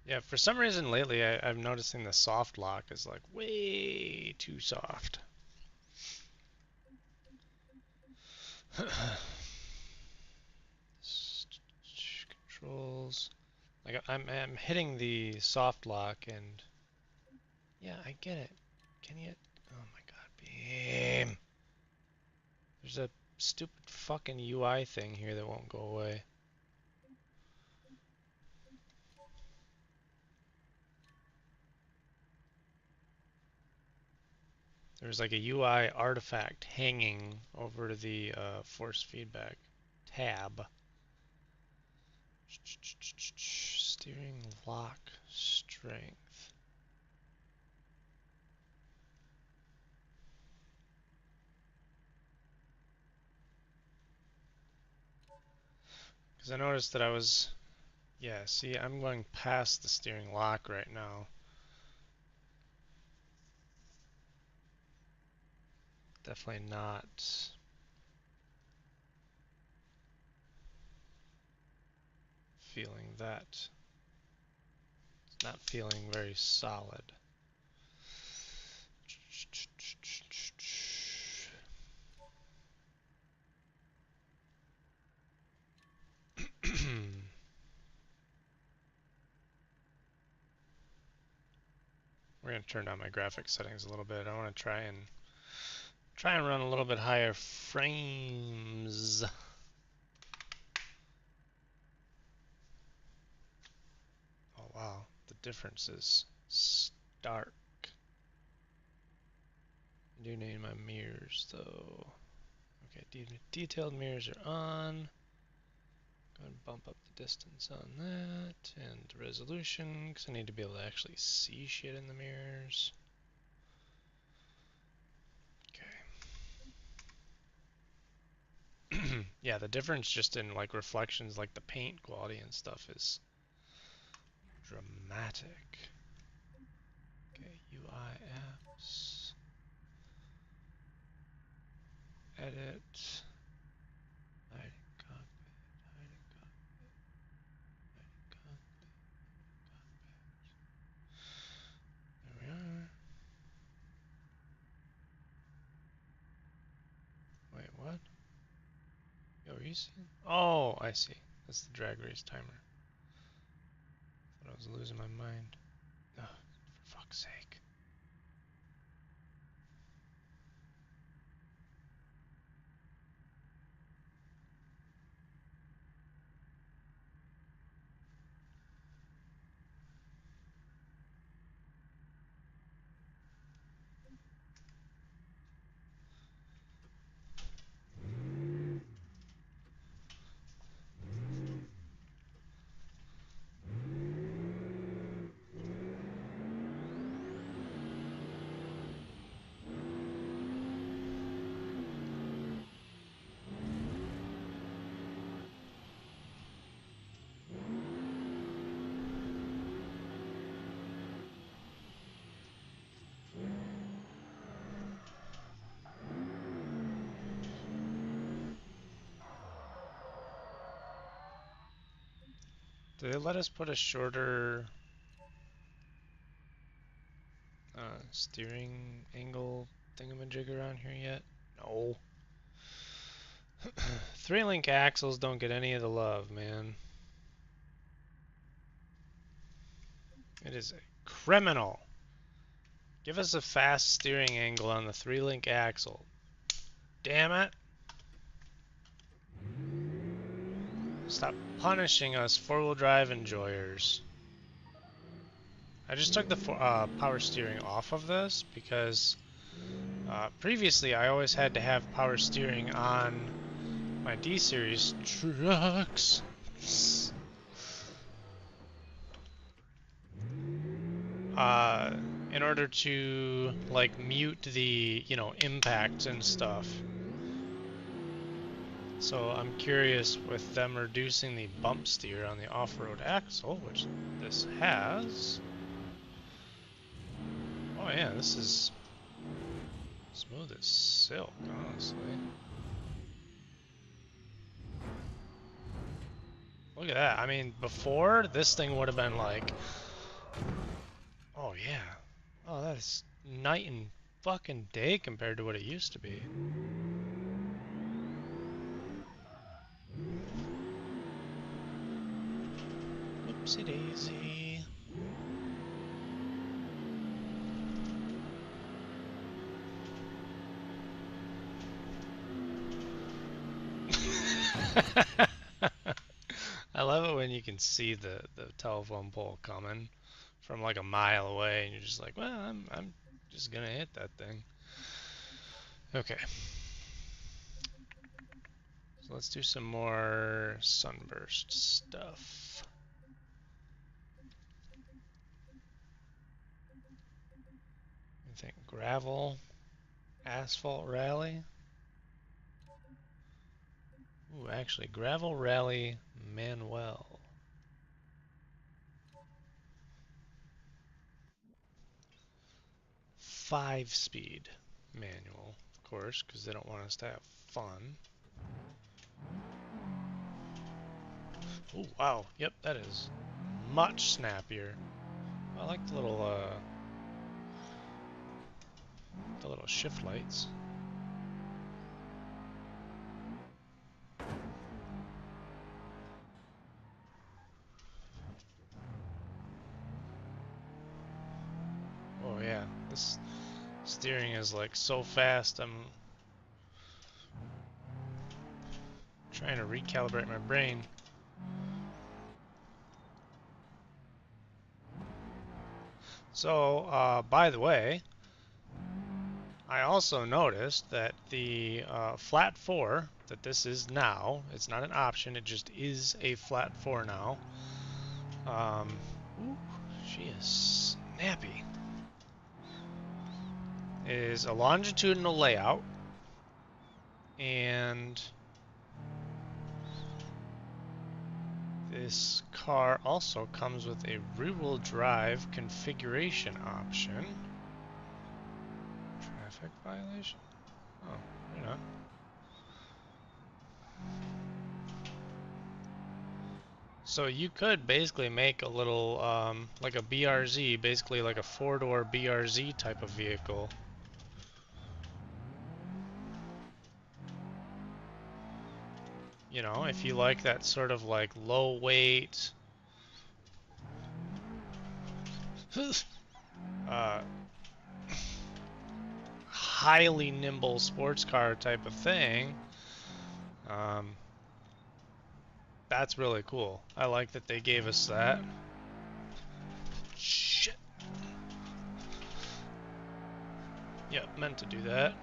Yeah, for some reason lately I'm noticing the soft lock is like way too soft. Controls. Like I'm hitting the soft lock and yeah, I get it. Can you? Oh my God, Beam. There's a stupid fucking UI thing here that won't go away. There's like a UI artifact hanging over the force feedback tab. Steering lock strength. Because I noticed that yeah, see, I'm going past the steering lock right now. Definitely not feeling that. It's not feeling very solid. We're gonna turn down my graphics settings a little bit. I want to try and run a little bit higher frames. difference is stark. I do need my mirrors though. Okay, detailed mirrors are on. Go and bump up the distance on that and the resolution because I need to be able to actually see shit in the mirrors. Okay. Yeah, the difference just in like reflections, like the paint quality and stuff is dramatic. Okay, UI apps. Edit. Hiding cockpit. Hiding cockpit. Hiding cockpit. There we are. Wait, what? Yo, are you seeing? Oh, I see. That's the drag race timer. Thought I was losing my mind. Oh, for fuck's sake. Did they let us put a shorter steering angle thingamajig around here yet? No. 3-link axles don't get any of the love, man. It is criminal. Give us a fast steering angle on the 3-link axle. Damn it. Stop punishing us four-wheel drive enjoyers. I just took the power steering off of this because previously I always had to have power steering on my D-Series trucks. In order to like mute the, impact and stuff. So I'm curious with them reducing the bump steer on the off-road axle, which this has. Oh yeah, this is smooth as silk, honestly. Look at that. I mean, before, this thing would have been like, oh yeah. Oh, that's night and fucking day compared to what it used to be. Whoopsie daisy. I love it when you can see the telephone pole coming from like a mile away, and you're just like, well, I'm just gonna hit that thing. Okay. So let's do some more sunburst stuff. I think gravel, asphalt rally. Ooh, actually, gravel rally Manuel. 5-speed manual, of course, because they don't want us to have fun. Oh wow, yep, that is much snappier. I like the little shift lights. Oh yeah, this steering is like so fast. I'm trying to recalibrate my brain. So, by the way, I also noticed that the flat 4 that this is now, it's not an option, it just is a flat 4 now. Ooh, she is snappy. Is a longitudinal layout, and this car also comes with a rear-wheel drive configuration option. Traffic violation? Oh, you know. So you could basically make a little, like a BRZ, basically like a four-door BRZ type of vehicle. You know, if you like that sort of like low weight, uh, highly nimble sports car type of thing, um, that's really cool. I like that they gave us that. Shit. Yep, meant to do that.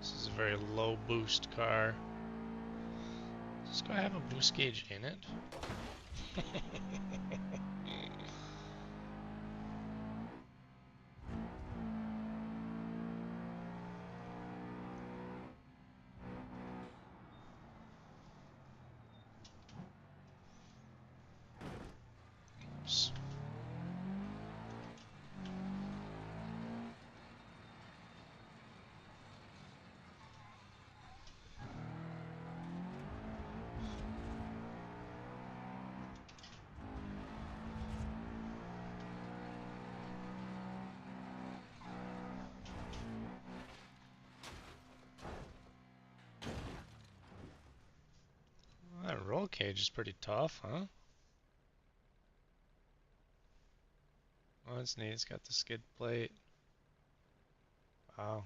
This is a very low boost car. Does this car have a boost gauge in it? Oops. That roll cage is pretty tough, huh? Oh, that's neat. It's got the skid plate. Wow.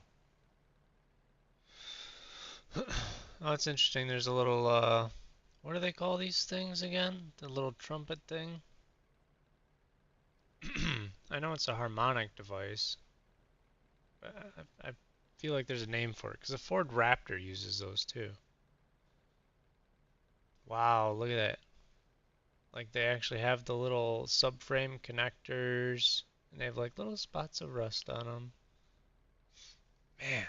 Oh, it's interesting. There's a little, what do they call these things again? The little trumpet thing? I know it's a harmonic device, but I feel like there's a name for it, because the Ford Raptor uses those too. Wow, look at that. Like they actually have the little subframe connectors, and they have like little spots of rust on them. Man,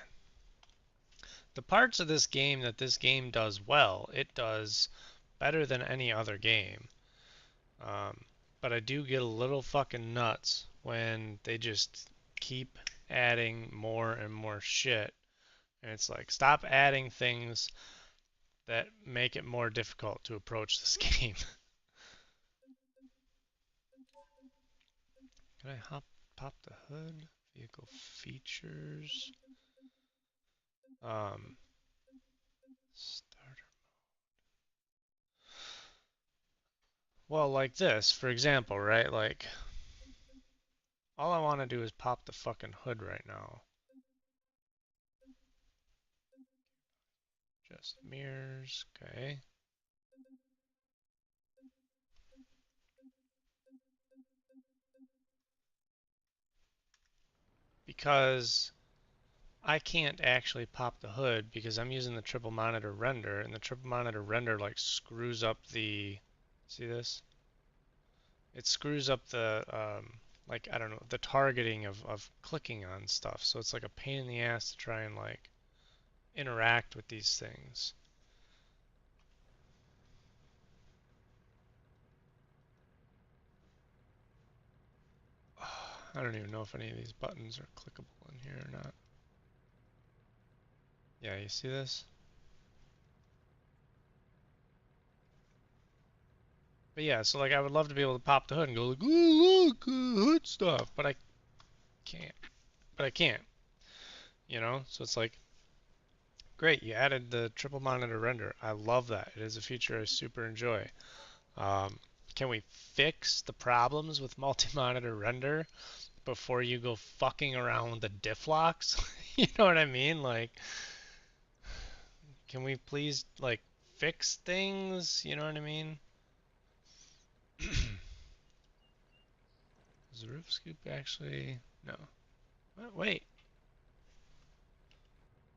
the parts of this game that this game does well, it does better than any other game. Um, but I do get a little fucking nuts when they just keep adding more and more shit. And it's like, stop adding things that make it more difficult to approach this game. Can I pop the hood? Vehicle features. Um, starter. Well, like this, for example, right? Like, all I want to do is pop the fucking hood right now. Just mirrors, okay. Because I can't actually pop the hood because I'm using the triple monitor render, and the triple monitor render like screws up the, see this? It screws up the, like, I don't know, the targeting of clicking on stuff. So it's like a pain in the ass to try and like interact with these things. I don't even know if any of these buttons are clickable in here or not. Yeah, you see this? But yeah, so like I would love to be able to pop the hood and go like, "Ooh, look, hood stuff," but I can't. But I can't, you know? So it's like, great, you added the triple monitor render. I love that. It is a feature I super enjoy. Um, can we fix the problems with multi-monitor render before you go fucking around with the diff locks? You know what I mean? Like, can we please like fix things, you know what I mean? Does the roof scoop actually? No. Wait.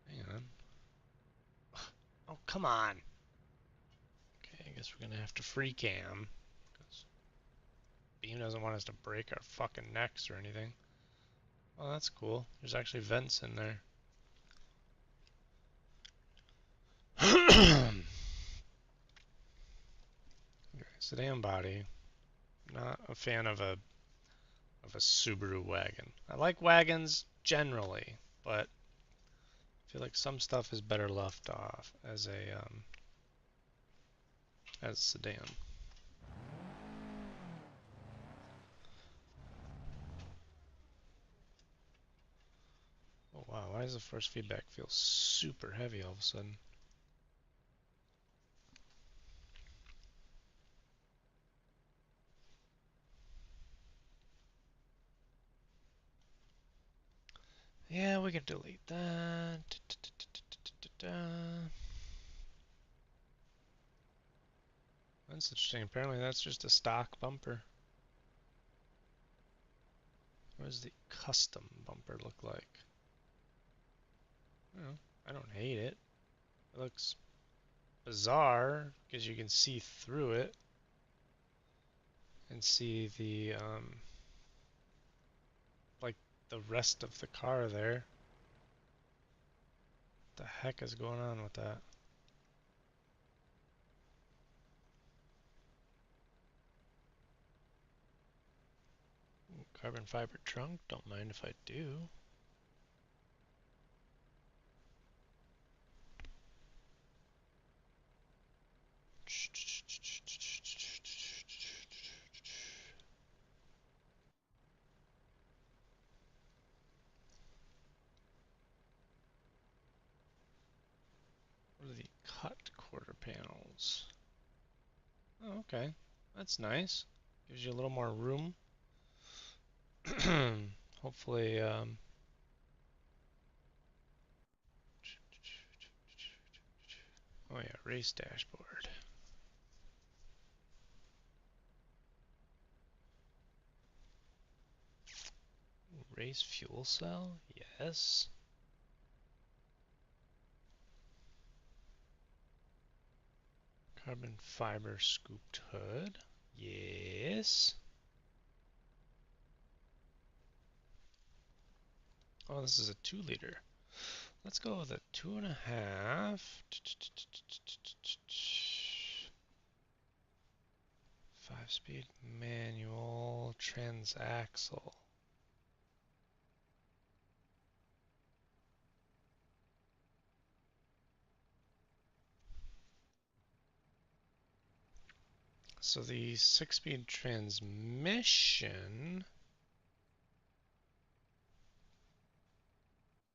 Hang on. Oh, come on. Okay, I guess we're gonna have to free cam. Because Beam doesn't want us to break our fucking necks or anything. Oh, that's cool. There's actually vents in there. Okay, sedan body. Not a fan of a Subaru wagon. I like wagons generally, but I feel like some stuff is better left off as a sedan. Oh wow, why does the force feedback feel super heavy all of a sudden? Yeah, we can delete that. That's interesting. Apparently that's just a stock bumper. What does the custom bumper look like? I don't hate it. It looks bizarre because you can see through it and see the like the rest of the car there. What the heck is going on with that? Carbon fiber trunk, don't mind if I do. What are the cut quarter panels? Oh, okay. That's nice. Gives you a little more room. Hopefully, oh yeah, race dashboard. Race fuel cell? Yes. Carbon fiber scooped hood? Yes. Oh, this is a 2 liter. Let's go with a 2.5. 5-speed manual transaxle. So the 6-speed transmission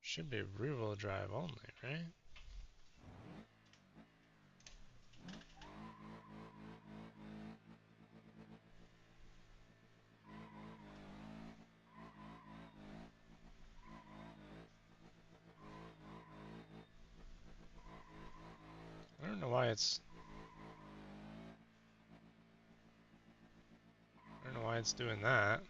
should be rear-wheel drive only, right? I don't know why it's doing that.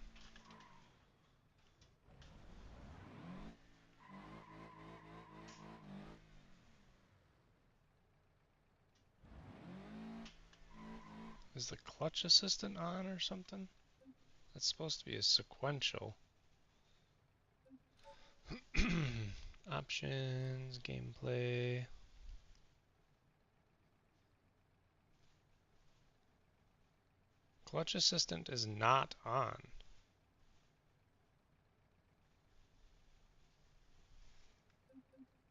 Is the clutch assistant on or something? That's supposed to be a sequential. Options, gameplay. Clutch assistant is not on.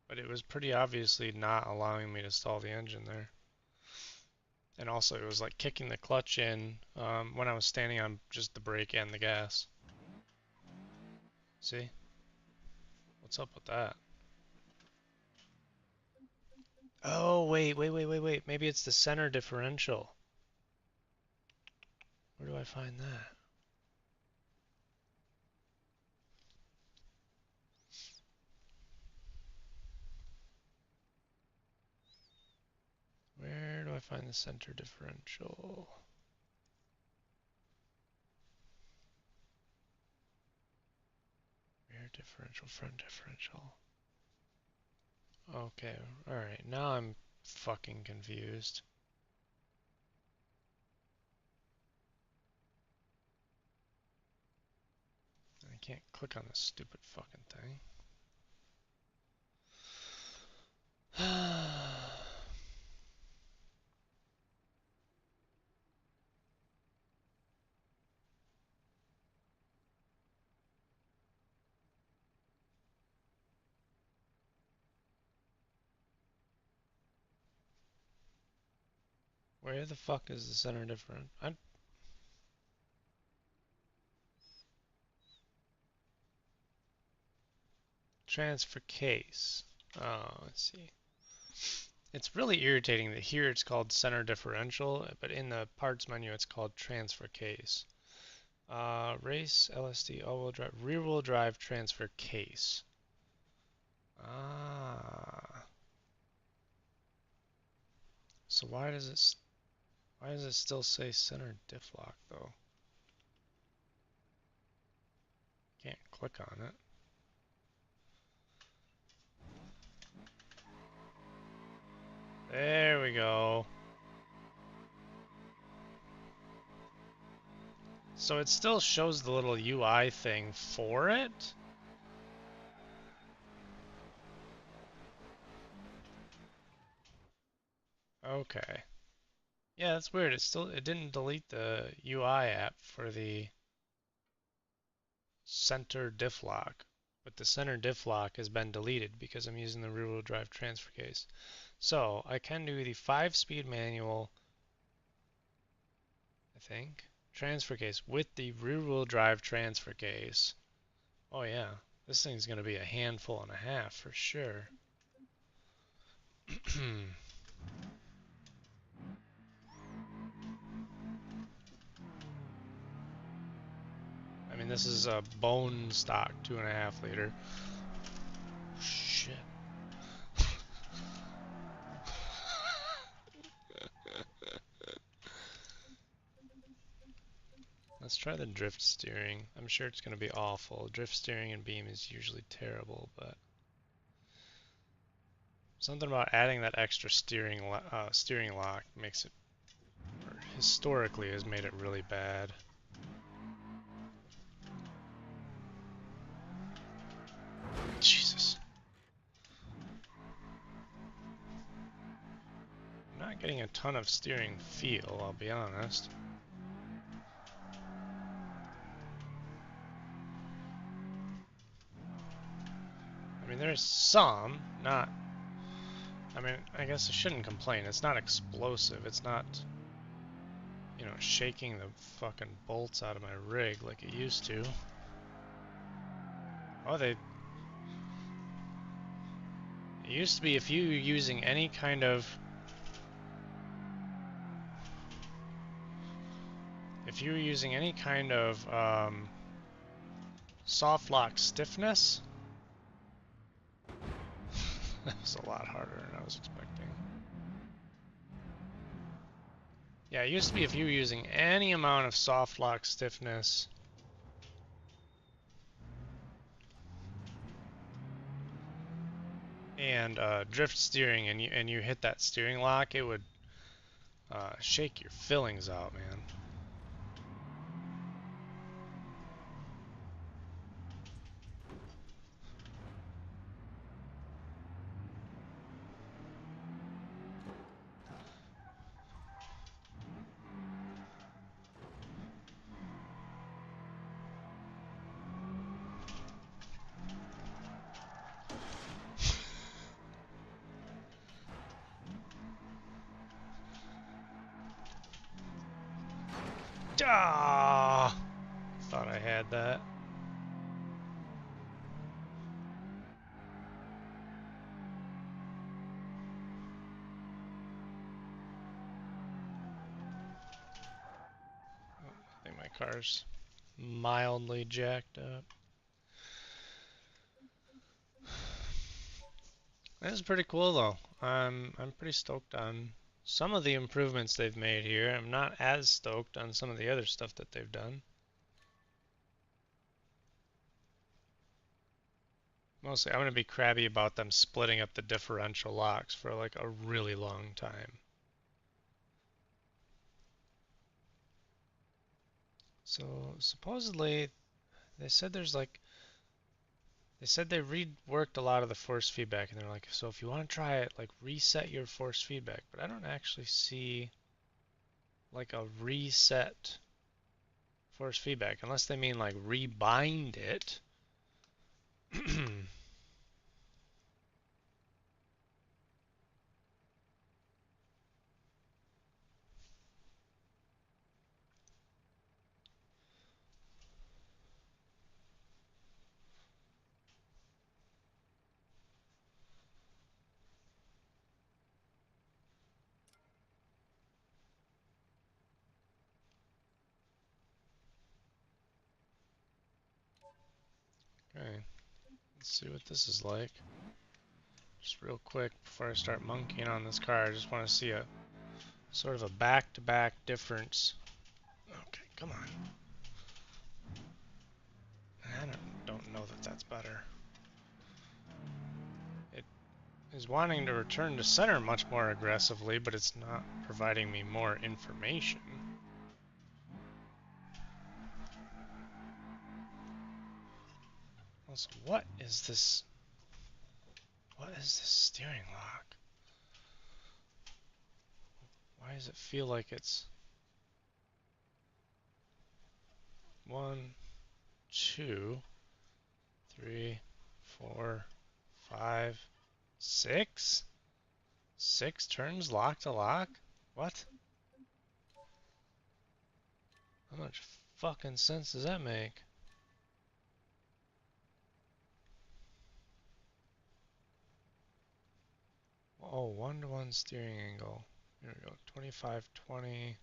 But it was pretty obviously not allowing me to stall the engine there. And also it was like kicking the clutch in when I was standing on just the brake and the gas. See? What's up with that? Oh, wait. Maybe it's the center differential. Where do I find that? Where I find the center differential? Rear differential, front differential. Okay, alright, now I'm fucking confused. I can't click on this stupid fucking thing. Where the fuck is the center different? Transfer case. Oh, let's see. It's really irritating that here it's called center differential, but in the parts menu it's called transfer case. Race, LSD, all-wheel drive, rear-wheel drive transfer case. Ah. So why does it still say center diff lock though? Can't click on it. There we go. So it still shows the little UI thing for it? Okay. Yeah, that's weird. It didn't delete the UI app for the center diff lock, but the center diff lock has been deleted because I'm using the rear-wheel drive transfer case. So I can do the 5-speed manual, I think, transfer case with the rear-wheel drive transfer case. Oh yeah, this thing's gonna be a handful and a half for sure. I mean, this is a bone stock 2.5 liter. Shit. Let's try the drift steering. I'm sure it's going to be awful. Drift steering in Beam is usually terrible, but something about adding that extra steering lock makes it, or historically has made it really bad. Jesus. I'm not getting a ton of steering feel, I'll be honest. I mean, there's some, not... I mean, I guess I shouldn't complain. It's not explosive. It's not, you know, shaking the fucking bolts out of my rig like it used to. Oh, it used to be if you were using any kind of... If you were using any kind of soft lock stiffness, that was a lot harder than I was expecting. Yeah, it used to be if you were using any amount of soft lock stiffness and drift steering, and you hit that steering lock, it would shake your fillings out, man. Ah! Thought I had that. I think my car's mildly jacked up. This is pretty cool though. I'm pretty stoked on some of the improvements they've made here. I'm not as stoked on some of the other stuff that they've done. Mostly, I'm going to be crabby about them splitting up the differential locks for like a really long time. So supposedly, they said there's like, they said they reworked a lot of the force feedback, and they're like, so if you want to try it, like reset your force feedback. But I don't actually see like a reset force feedback, unless they mean like rebind it. Okay, let's see what this is like. Just real quick before I start monkeying on this car, I just want to see a sort of a back-to-back difference. Okay, come on. I don't know that that's better. It is wanting to return to center much more aggressively, but it's not providing me more information. Also, what is this? What is this steering lock? Why does it feel like it's 1, 2, 3, 4, 5, 6? 6 turns lock to lock? What? How much fucking sense does that make? Oh, 1-to-1 steering angle. Here we go. 25, 20.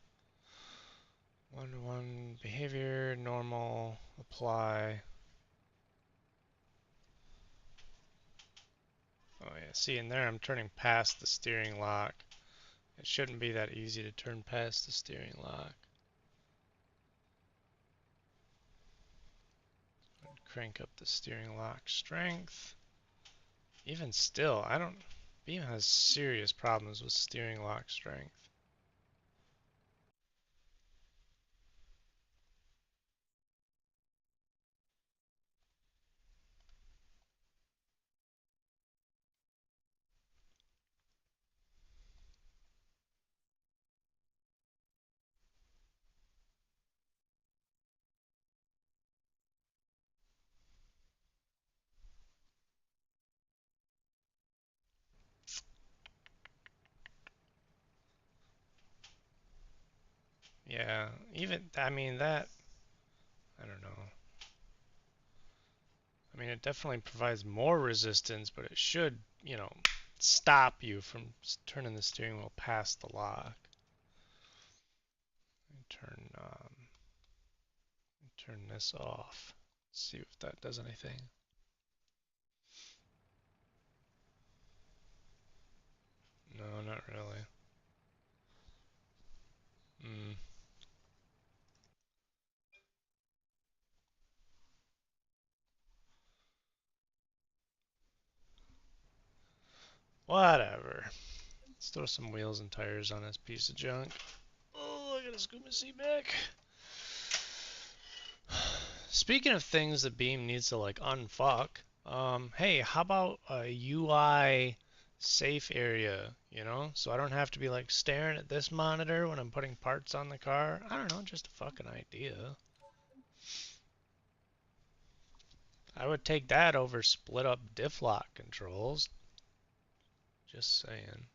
1-to-1 behavior, normal, apply. Oh yeah, see in there I'm turning past the steering lock. It shouldn't be that easy to turn past the steering lock. Crank up the steering lock strength. Even still, I don't... Beam has serious problems with steering lock strength. Yeah, even... I mean, that... I don't know. I mean, it definitely provides more resistance, but it should, you know, stop you from turning the steering wheel past the lock. Turn this off. Let's see if that does anything. No, not really. Hmm. Whatever. Let's throw some wheels and tires on this piece of junk. Oh, I gotta scoot my seat back. Speaking of things that Beam needs to like unfuck, hey, how about a UI safe area, you know? So I don't have to be like staring at this monitor when I'm putting parts on the car. I don't know, just a fucking idea. I would take that over split up diff lock controls. Just saying.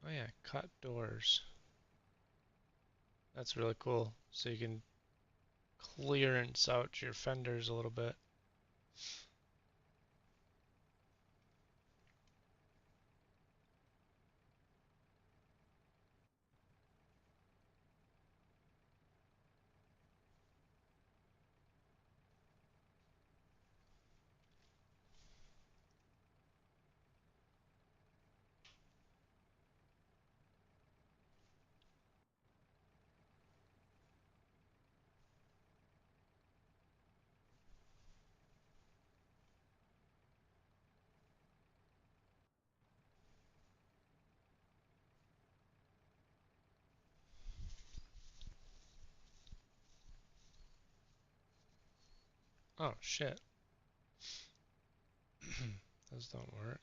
Oh yeah, cut doors. That's really cool. So you can clearance out your fenders a little bit. Oh, shit. Those don't work.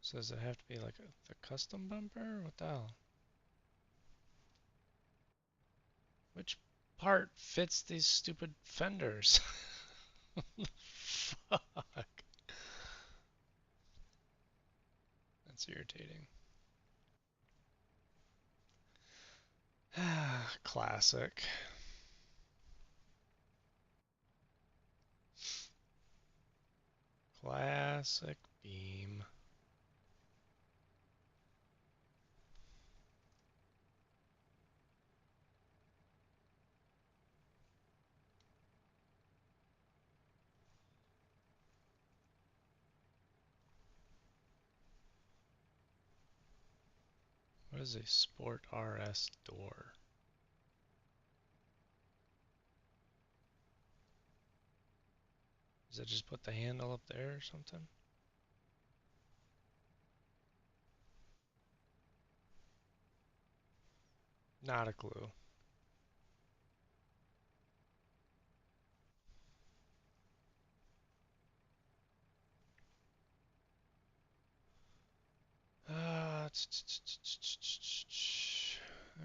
So does it have to be like the custom bumper? What the hell? Which part fits these stupid fenders? Fuck. That's irritating. Classic. Classic Beam. What is a Sport RS door? Does it just put the handle up there or something? Not a clue.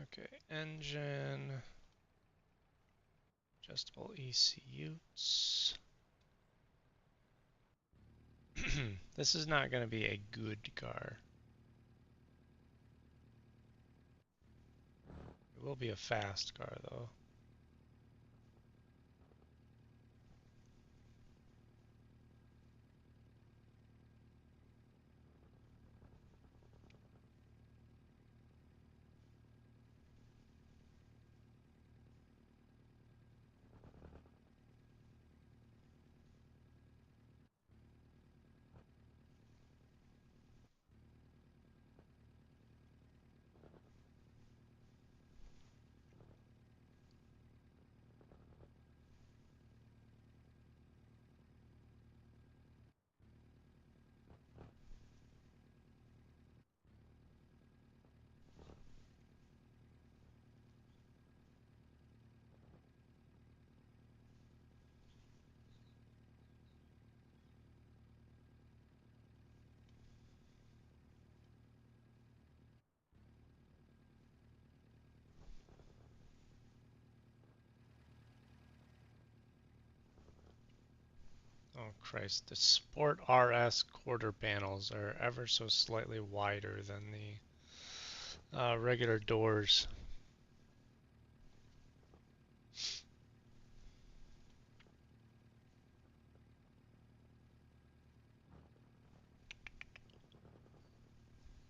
Okay, engine, adjustable ECUs. This is not going to be a good car. It will be a fast car though. Oh Christ, the Sport RS quarter panels are ever so slightly wider than the regular doors.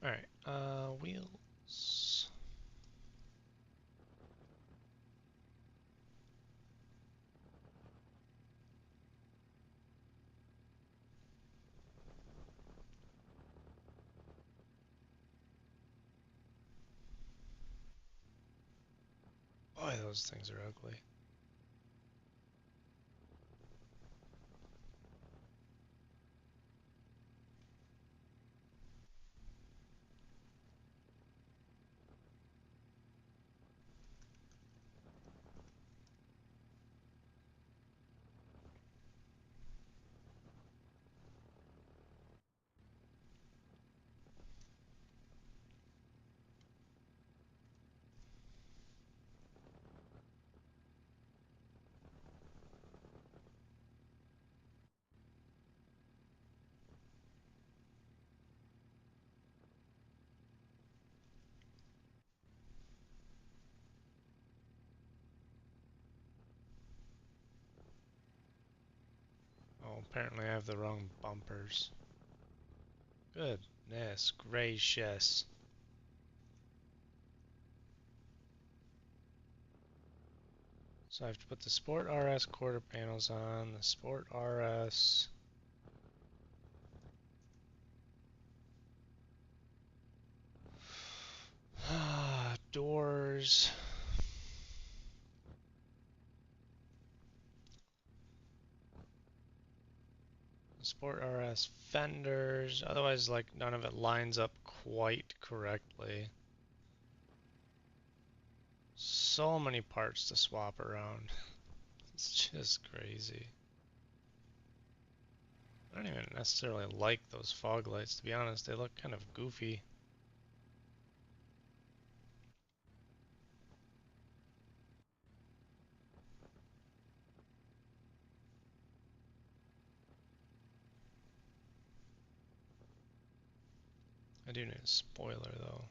Alright, wheels. Boy, those things are ugly. Oh, apparently I have the wrong bumpers. Goodness gracious. So I have to put the Sport RS quarter panels on, the Sport RS doors, Sport RS fenders, otherwise like none of it lines up quite correctly. So many parts to swap around. It's just crazy. I don't even necessarily like those fog lights, to be honest. They look kind of goofy. I do need a spoiler, though.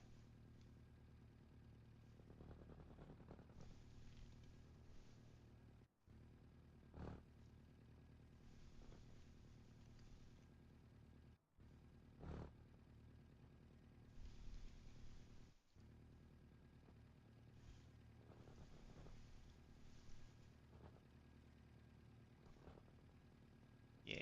Yeah.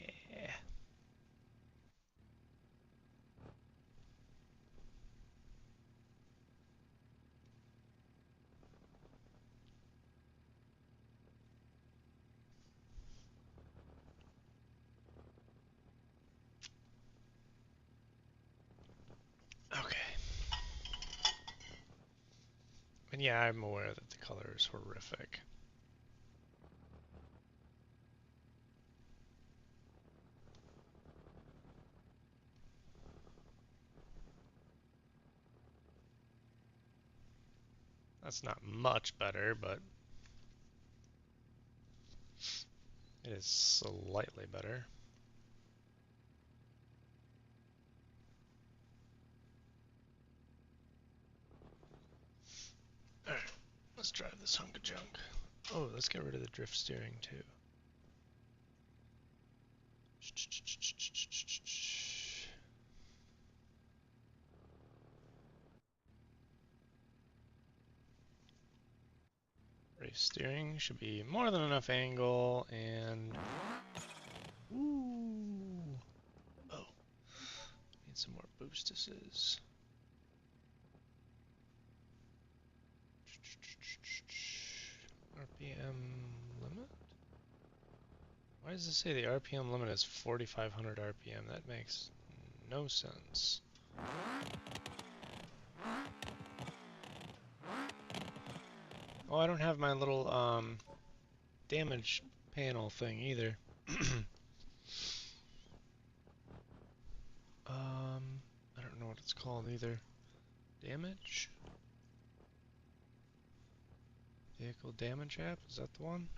Okay. And yeah, I'm aware that the color is horrific. That's not much better, but it is slightly better. Alright, let's drive this hunk of junk. Oh, let's get rid of the drift steering too. Race steering should be more than enough angle, and ooh, oh, need some more boostuses. RPM limit? Why does it say the RPM limit is 4,500 RPM? That makes no sense. Oh, I don't have my little damage panel thing either. I don't know what it's called either. Damage? Vehicle damage app? Is that the one?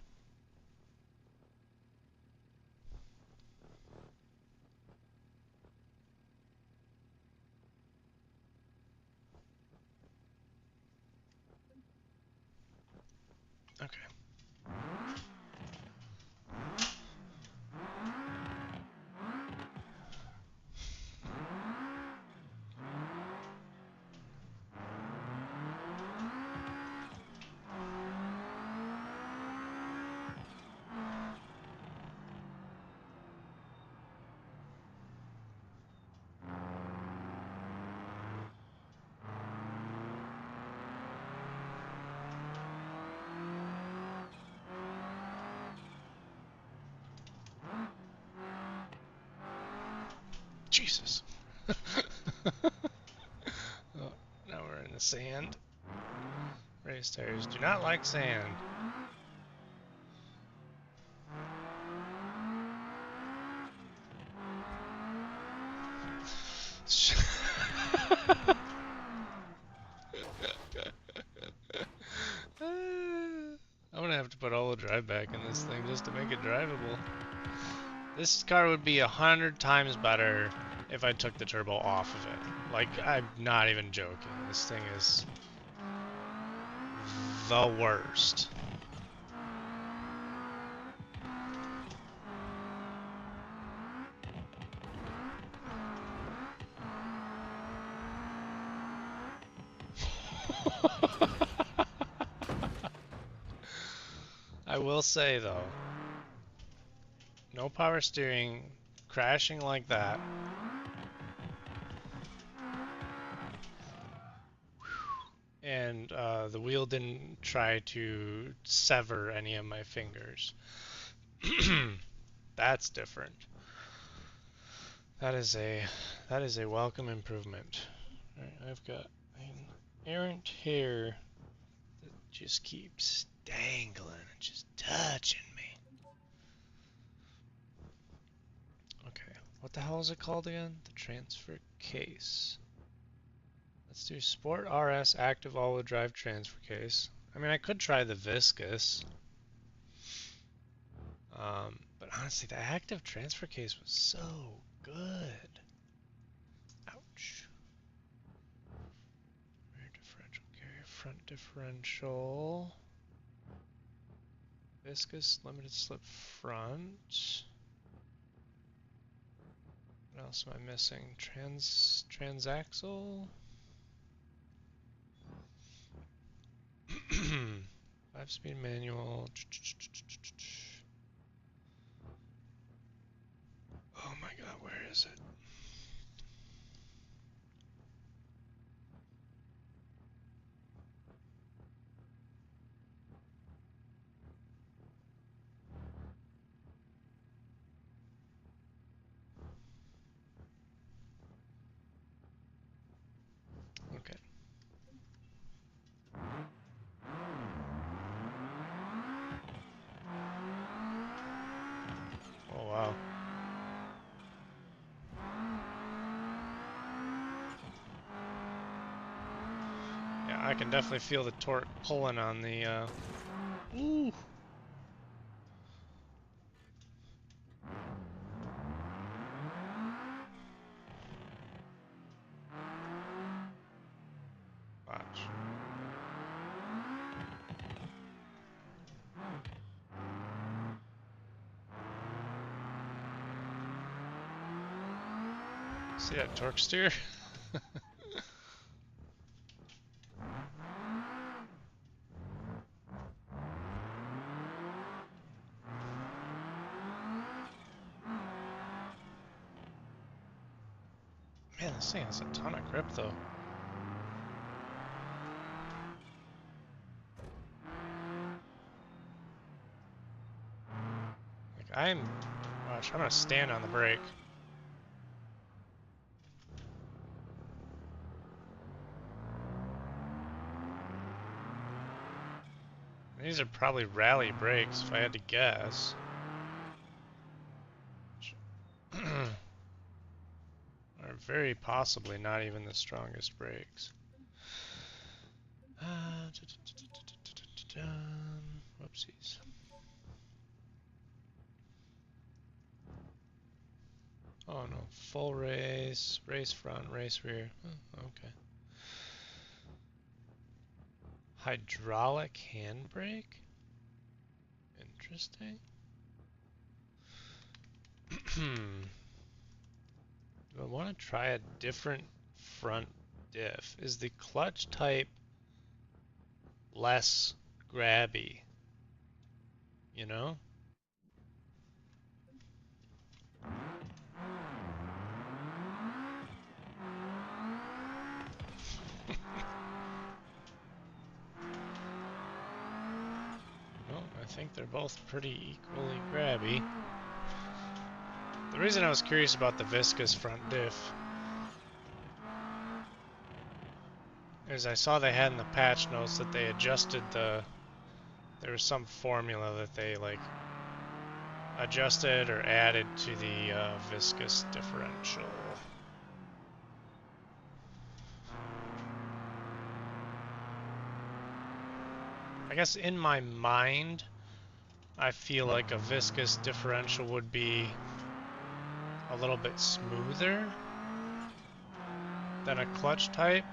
Okay. Jesus. Oh, now we're in the sand. Race tires do not like sand. I'm gonna have to put all the drive back in this thing just to make it drivable. This car would be 100 times better if I took the turbo off of it. Like, I'm not even joking. This thing is the worst. I will say though, no power steering, crashing like that. And the wheel didn't try to sever any of my fingers. That's different. That is a welcome improvement. All right, I've got an errant hair just keeps dangling, just touching me. Okay, what the hell is it called again? The transfer case. Let's do Sport RS active all-wheel drive transfer case. I mean, I could try the viscous. But honestly, the active transfer case was so good. Ouch. Rear differential carrier, front differential. Viscous limited slip front. What else am I missing? Transaxle? 5-speed manual. Oh my god, where is it? Okay. Oh wow. Yeah, I can definitely feel the torque pulling on the ooh. Watch. See that torque steer? Man, this thing has a ton of grip though. Like watch, I'm gonna stand on the brake. These are probably rally brakes if I had to guess. Or very possibly not even the strongest brakes. Whoopsies. Oh no, full race, race front, race rear. Oh, okay. Hydraulic handbrake? Interesting. Do I want to try a different front diff? Is the clutch type less grabby? You know? Well, I think they're both pretty equally grabby. The reason I was curious about the viscous front diff is I saw they had in the patch notes that they adjusted there was some formula that they like adjusted or added to the viscous differential. I guess in my mind, I feel like a viscous differential would be a little bit smoother than a clutch type.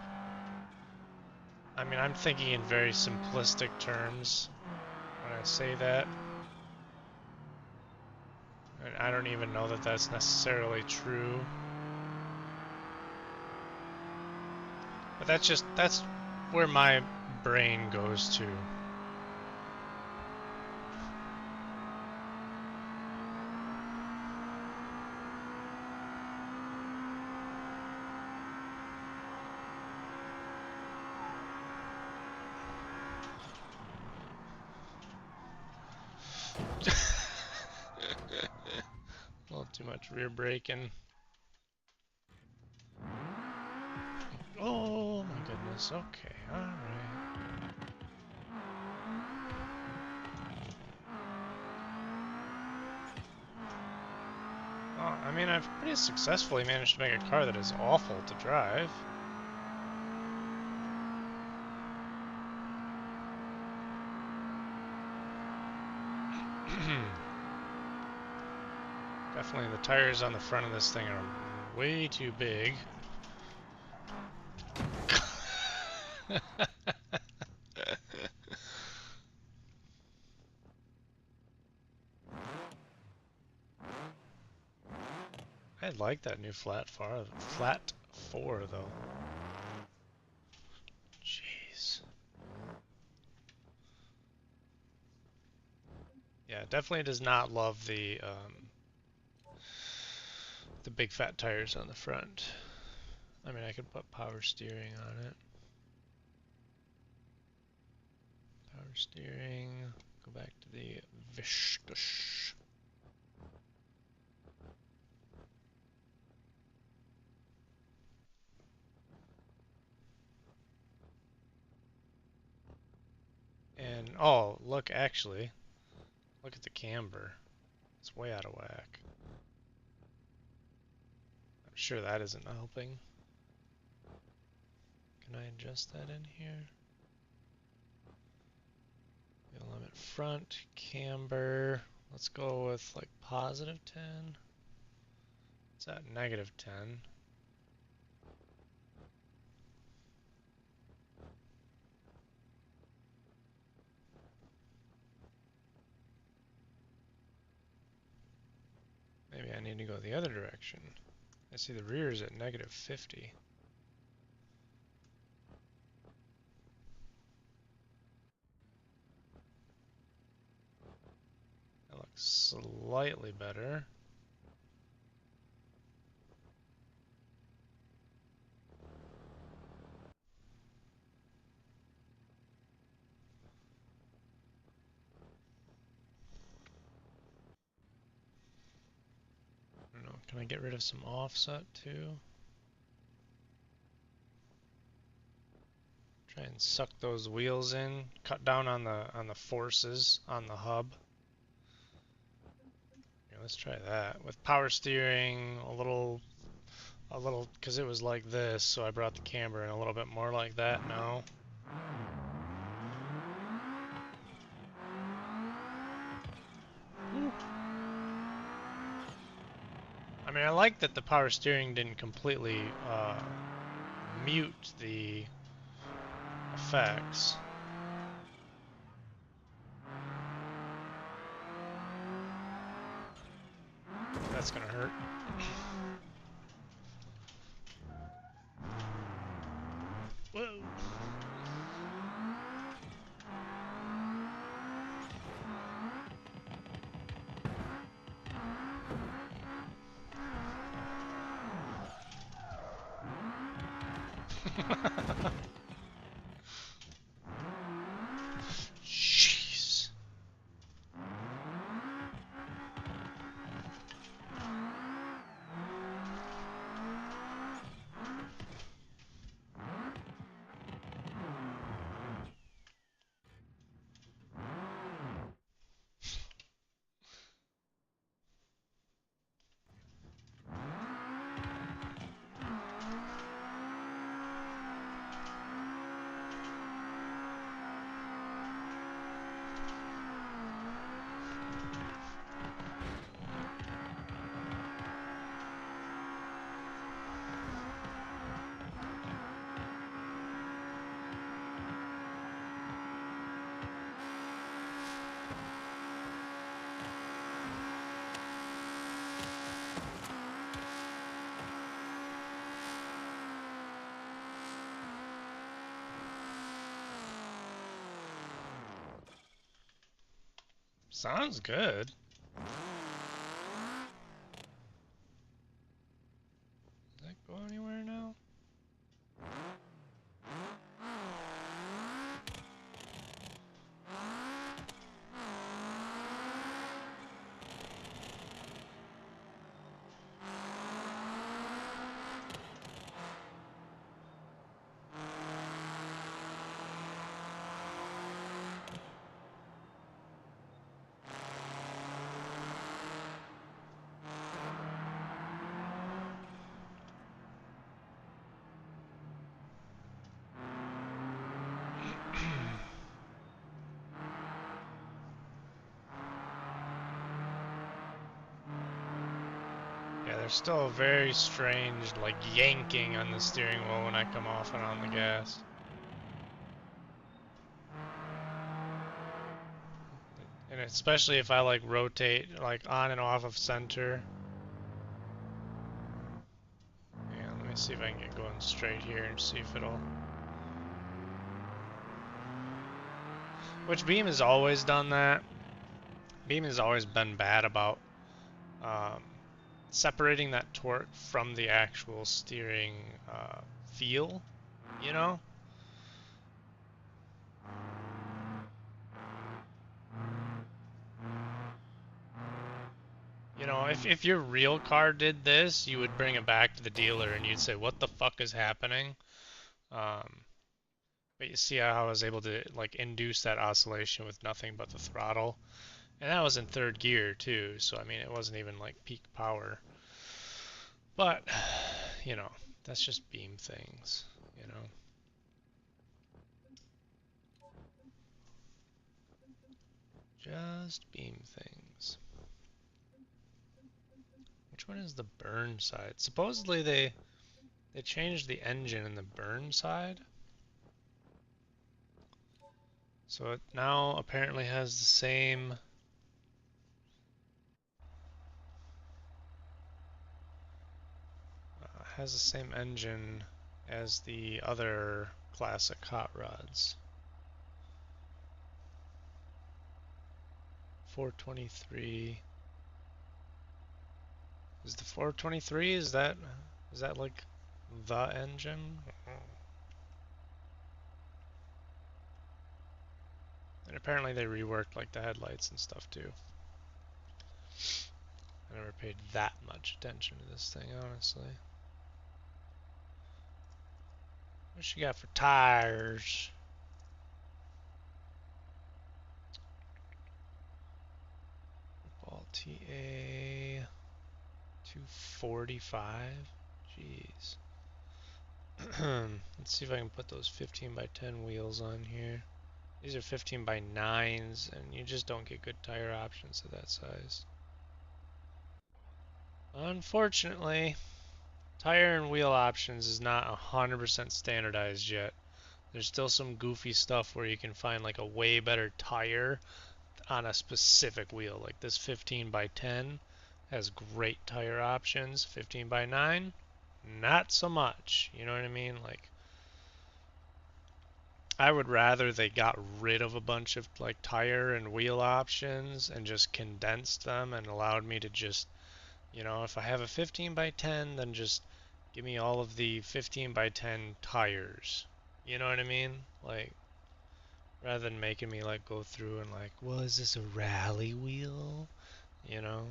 I mean, I'm thinking in very simplistic terms when I say that. And I don't even know that that's necessarily true. But that's where my brain goes to. A little too much rear braking. Oh my goodness, okay, alright. mean, I've pretty successfully managed to make a car that is awful to drive. Definitely the tires on the front of this thing are way too big. I like that new flat four though. Jeez. Yeah, definitely does not love the big fat tires on the front. I mean, I could put power steering on it. Power steering. Go back to the Vistush. And oh, look, actually, look at the camber. It's way out of whack. I'm sure that isn't helping. Can I adjust that in here? Wheel limit front, camber. Let's go with like positive 10. It's at negative 10. Maybe I need to go the other direction. I see the rear is at negative 50. That looks slightly better. I don't know, can I get rid of some offset too? Try and suck those wheels in, cut down on the forces on the hub. Here, let's try that with power steering a little, because it was like this, so I brought the camber in a little bit more like that now. I mean, I like that the power steering didn't completely mute the effects. That's gonna hurt. Whoa. Jeez. Sounds good. Does that go anywhere now? there's still a very strange, like, yanking on the steering wheel when I come off and on the gas. And especially if I, like, rotate, like, on and off of center. Yeah, let me see if I can get going straight here and see if it'll... Which Beam has always done that. Beam has always been bad about um, separating that torque from the actual steering feel, you know? You know, if your real car did this, you would bring it back to the dealer and you'd say, what the fuck is happening? Um, but you see how I was able to like induce that oscillation with nothing but the throttle. And that was in third gear too, so I mean it wasn't even like peak power. But, you know, that's just Beam things, you know. Just Beam things. Which one is the burn side? Supposedly they changed the engine in the burn side. So it now apparently has the same engine as the other classic hot rods. 423. Is the 423, is that like the engine? And apparently they reworked like the headlights and stuff too. I never paid that much attention to this thing, honestly. What you got for tires? Ball TA 245. Jeez. Let's see if I can put those 15 by 10 wheels on here. These are 15 by 9s, and you just don't get good tire options at that size. Unfortunately, tire and wheel options is not 100% standardized yet. There's still some goofy stuff where you can find like a way better tire on a specific wheel. Like this 15 by 10 has great tire options. 15 by 9, not so much. You know what I mean? Like, I would rather they got rid of a bunch of like tire and wheel options and just condensed them and allowed me to just, you know, if I have a 15 by 10, then just give me all of the 15 by 10 tires. You know what I mean? Like, rather than making me like go through and like, well, is this a rally wheel? You know?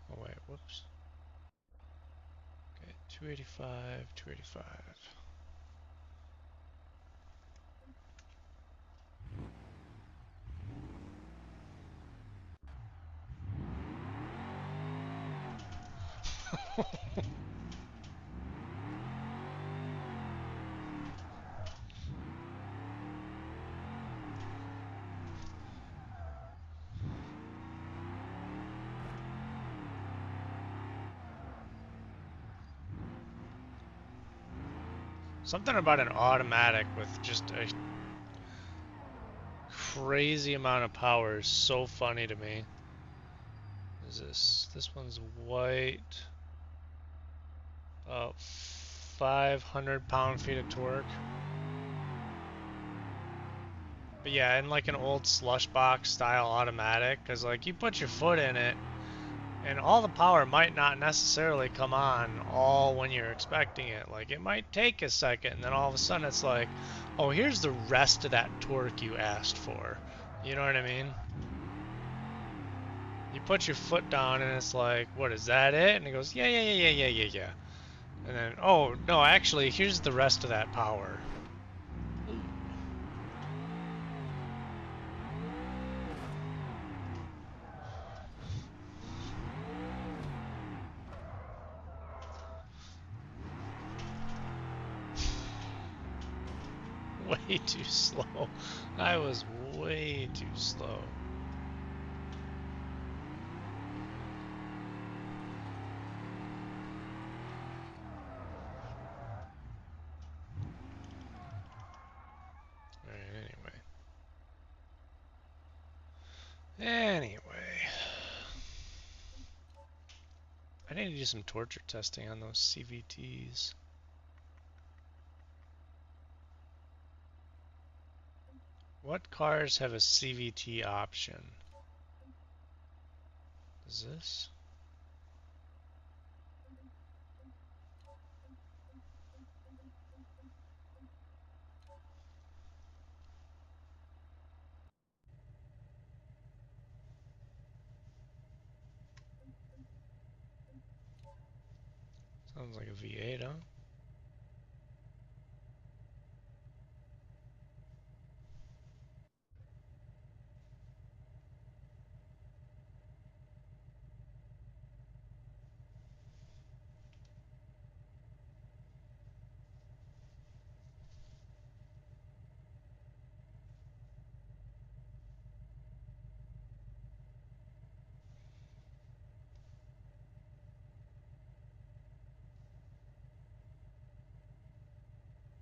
Oh wait, whoops. Okay, 285, 285. Something about an automatic with just a crazy amount of power is so funny to me. What is this? This one's white. About 500 pound-feet of torque. But yeah, in like an old slush box style automatic, because like you put your foot in it, and all the power might not necessarily come on all when you're expecting it. Like it might take a second, and then all of a sudden it's like, oh, here's the rest of that torque you asked for. You know what I mean? You put your foot down, and it's like, what, is that it? And it goes, yeah, yeah, yeah, yeah, yeah, yeah, yeah. And then, oh, no, actually, here's the rest of that power. way too slow. I was way too slow. Alright, anyway. I need to do some torture testing on those CVTs. What cars have a CVT option? Is this? Sounds like a V8, huh?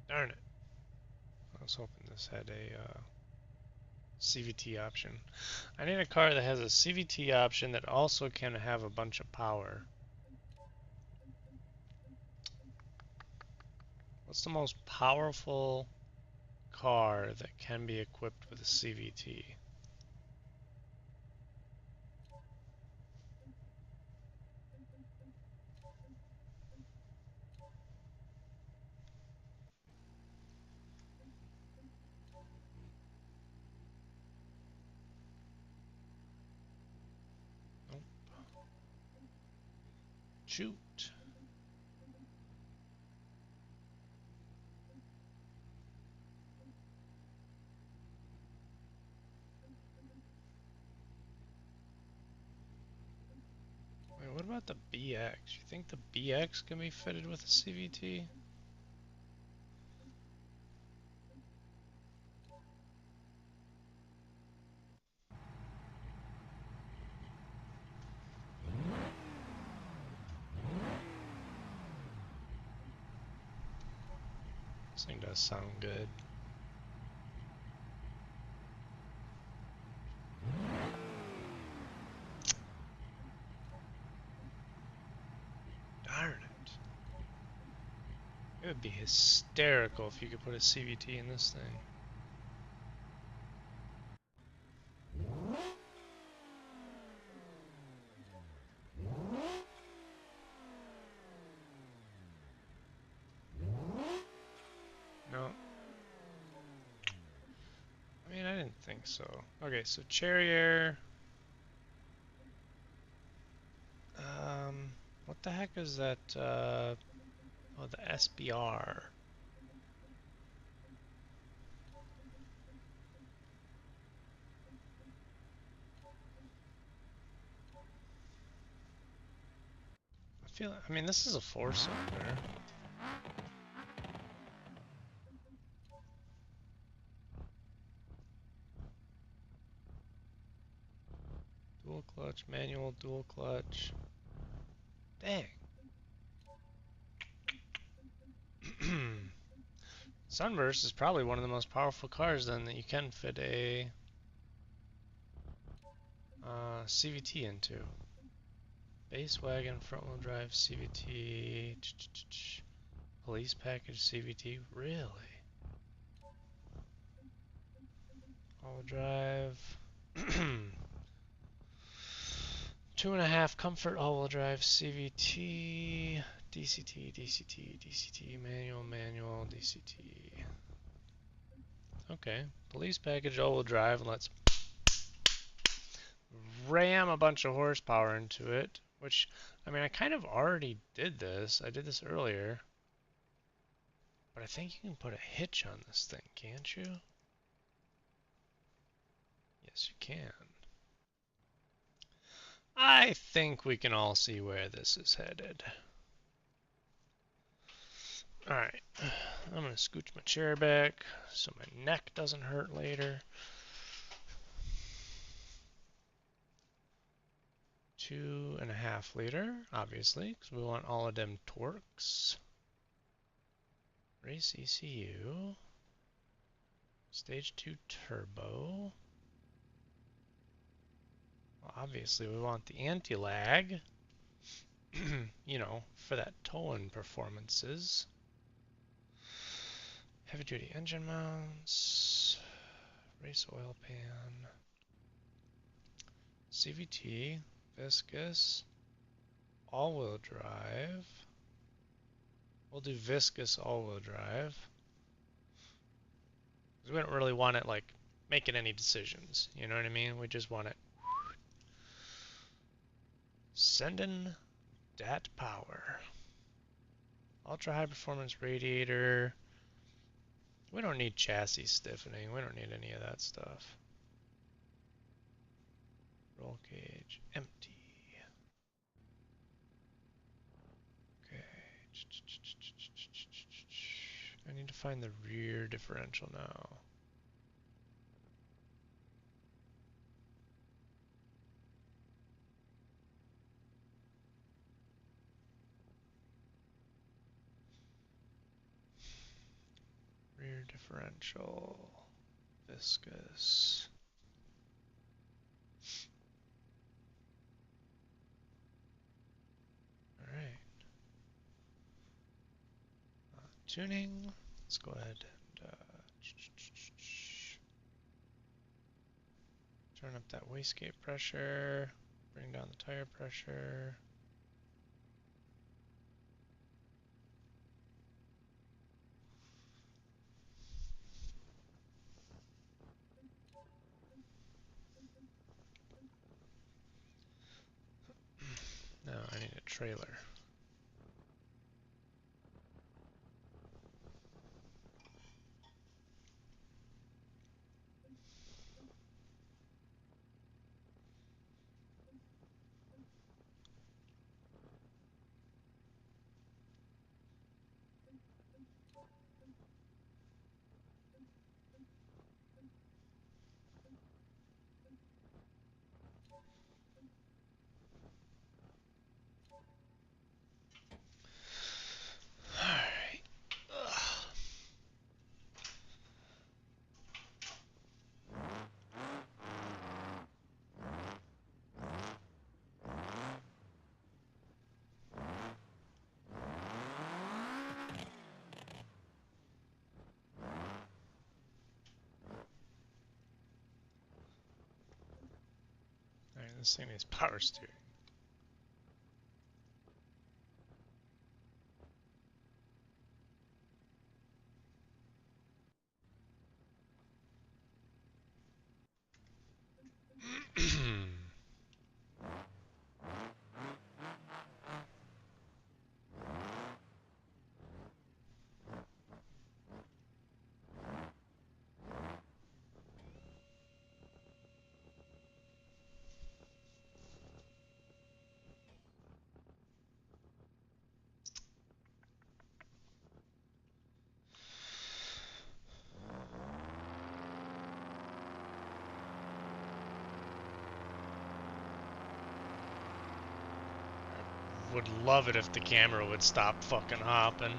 Darn it. I was hoping this had a CVT option. I need a car that has a CVT option that also can have a bunch of power. What's the most powerful car that can be equipped with a CVT? Nope. Shoot. Wait, what about the BX? You think the BX can be fitted with a CVT? This thing does sound good. Darn it. It would be hysterical if you could put a CVT in this thing. No. I mean, I didn't think so. Okay, so Cherry Air. What the heck is that? Oh, the SBR. I mean, this is a four-cylinder. Dual clutch, manual, dual clutch. Dang. Sunburst is probably one of the most powerful cars then that you can fit a CVT into. Base wagon, front wheel drive, CVT, police package, CVT. Really? All drive. 2.5 comfort all-wheel drive CVT, DCT, DCT, DCT, manual, manual, DCT. Okay, police package all-wheel drive, and let's ram a bunch of horsepower into it, which, I mean, I kind of already did this. I did this earlier. But I think you can put a hitch on this thing, can't you? Yes, you can. I think we can all see where this is headed. Alright, I'm gonna scooch my chair back so my neck doesn't hurt later. 2.5 liter, obviously, because we want all of them torques. Race ECU. Stage 2 turbo. Well, obviously, we want the anti-lag, you know, for that towing performances. Heavy duty engine mounts. Race oil pan. CVT. Viscous. All-wheel drive. We'll do viscous all-wheel drive. Because we don't really want it, like, making any decisions. You know what I mean? We just want it sending that power. Ultra high performance radiator. We don't need chassis stiffening. We don't need any of that stuff. Roll cage empty. Okay. I need to find the rear differential now. Rear differential. Viscous. Alright. Tuning. Let's go ahead and turn up that wastegate pressure. Bring down the tire pressure. No, I need a trailer. Alright. Alright, this thing needs power steering. Would love it if the camera would stop fucking hopping.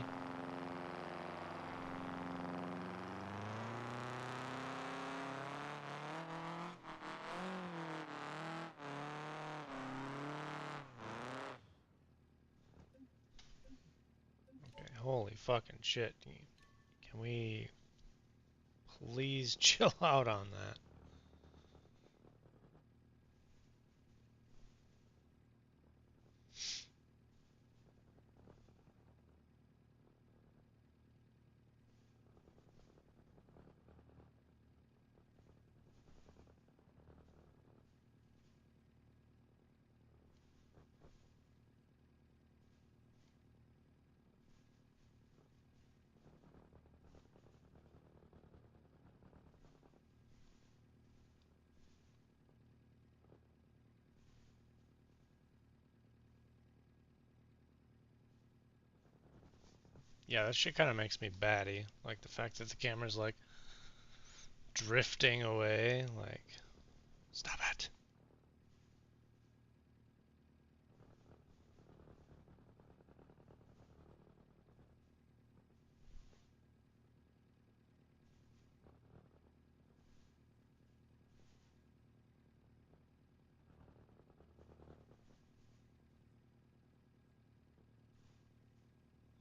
Okay, holy fucking shit. Can we please chill out on that? Yeah, that shit kind of makes me batty. Like the fact that the camera's like drifting away. Like, stop it.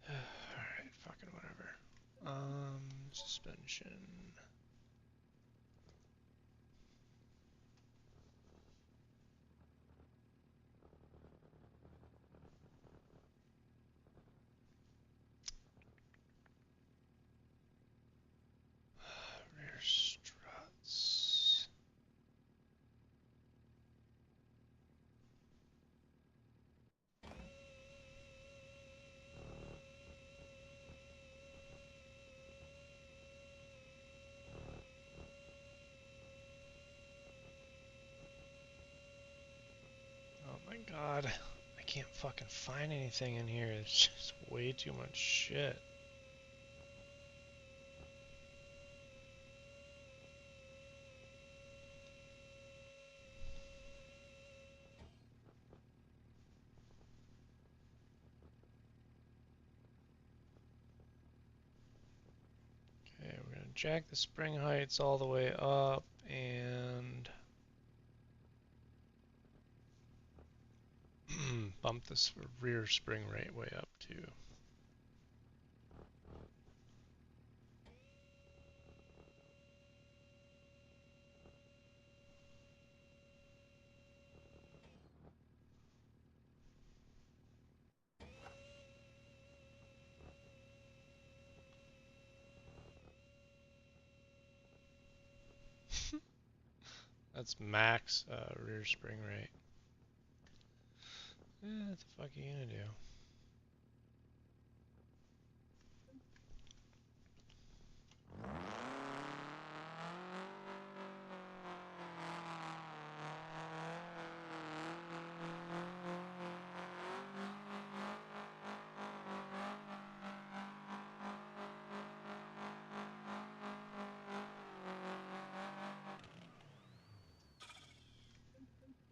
Alright, fucking whatever. Suspension. Rear struts. Oh my god. I can't fucking find anything in here. It's just way too much shit. Okay, we're gonna jack the spring heights all the way up and bump this rear spring rate way up too. That's max rear spring rate. What the fuck are you gonna do?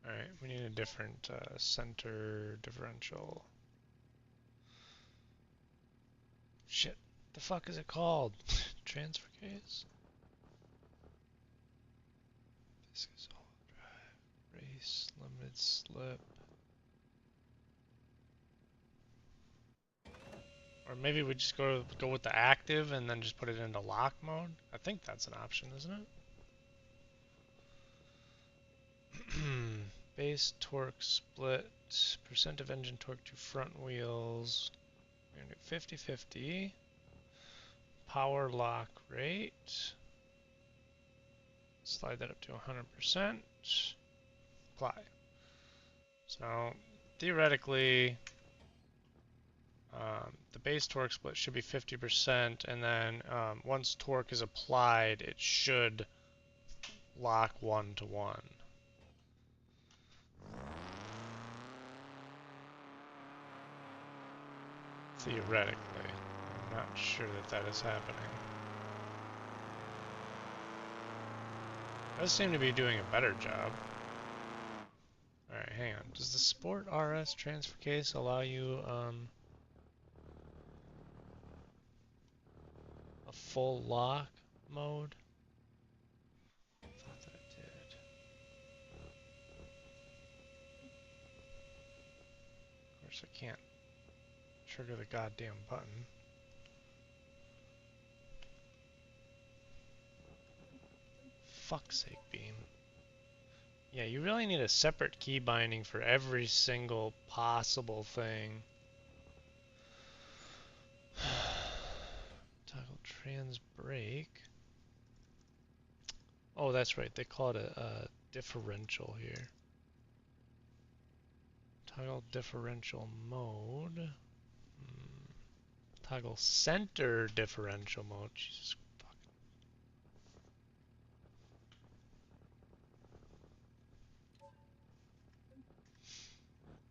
Alright, we need a different center differential. Shit, the fuck is it called? Transfer case? Viscous all drive, race, limited slip. Or maybe we just go with the active and then just put it into lock mode? I think that's an option, isn't it? Base torque split, percent of engine torque to front wheels. We're gonna do 50-50. Power lock rate. Slide that up to 100%. Apply. So theoretically, the base torque split should be 50%, and then once torque is applied, it should lock 1-to-1. Theoretically. I'm not sure that is happening. It does seem to be doing a better job. Alright, hang on. Does the Sport RS transfer case allow you a full lock mode? I thought that it did. Of course, I can't trigger the goddamn button. Fuck's sake, Beam. Yeah, you really need a separate key binding for every single possible thing. Toggle trans brake. Oh, that's right. They call it a differential here. Toggle differential mode. Toggle center differential mode. Jesus fuck.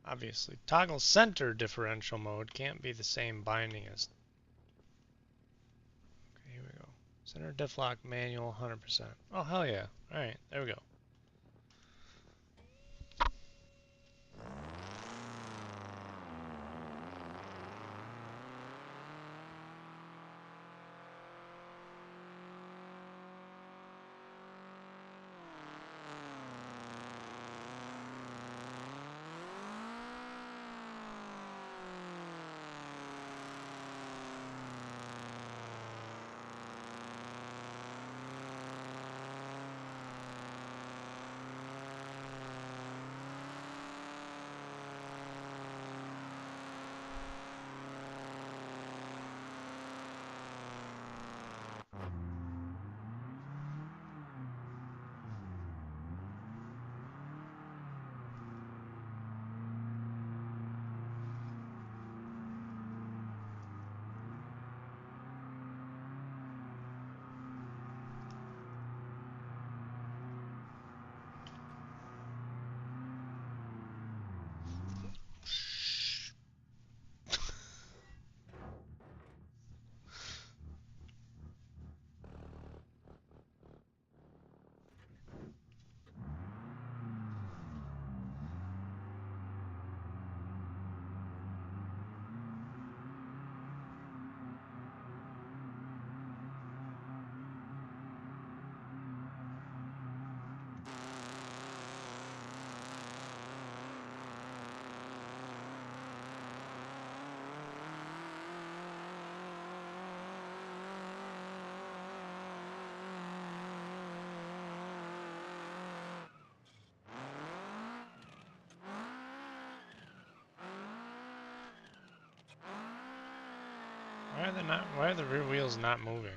Obviously, toggle center differential mode can't be the same binding as Center diff lock manual 100%. Oh, hell yeah. Alright, there we go. Why are the rear wheels not moving?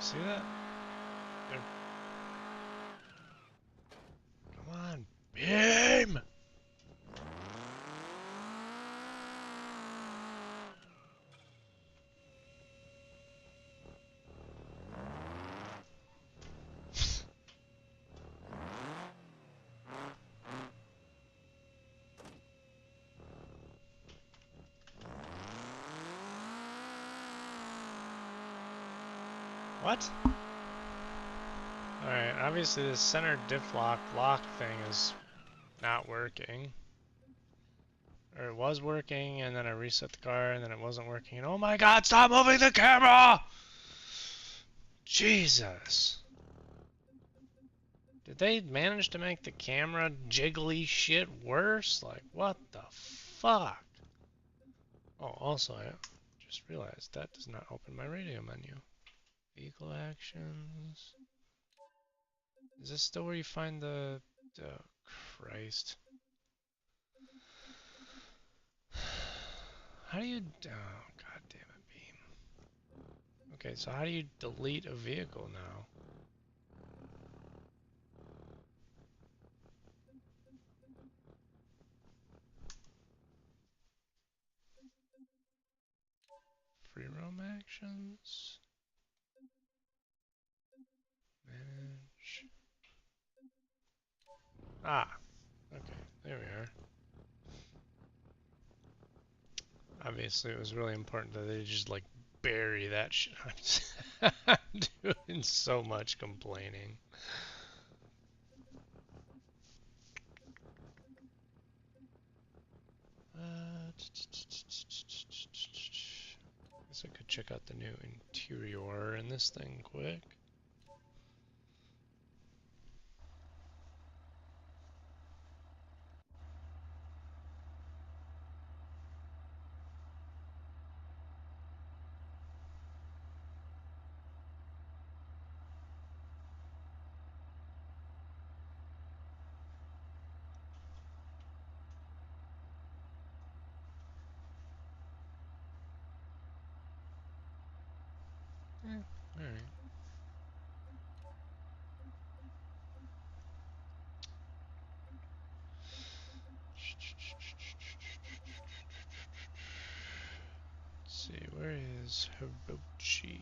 See that? They're... Come on, Beam! What? Alright, obviously this center diff lock thing is not working. Or it was working, and then I reset the car, and then it wasn't working. And oh my god, stop moving the camera! Jesus. Did they manage to make the camera jiggly shit worse? Like, what the fuck? Oh, also, I just realized that does not open my radio menu. Vehicle actions. Is this still where you find the... Oh, Christ. How do you... Oh, god damn it, Beam. Okay, so how do you delete a vehicle now? Free roam actions? Manage. Ah, okay, there we are. Obviously, it was really important that they just like bury that shit. I'm doing so much complaining. Guess I could check out the new interior in this thing quick. Alright. Let's see, where is Hirochi?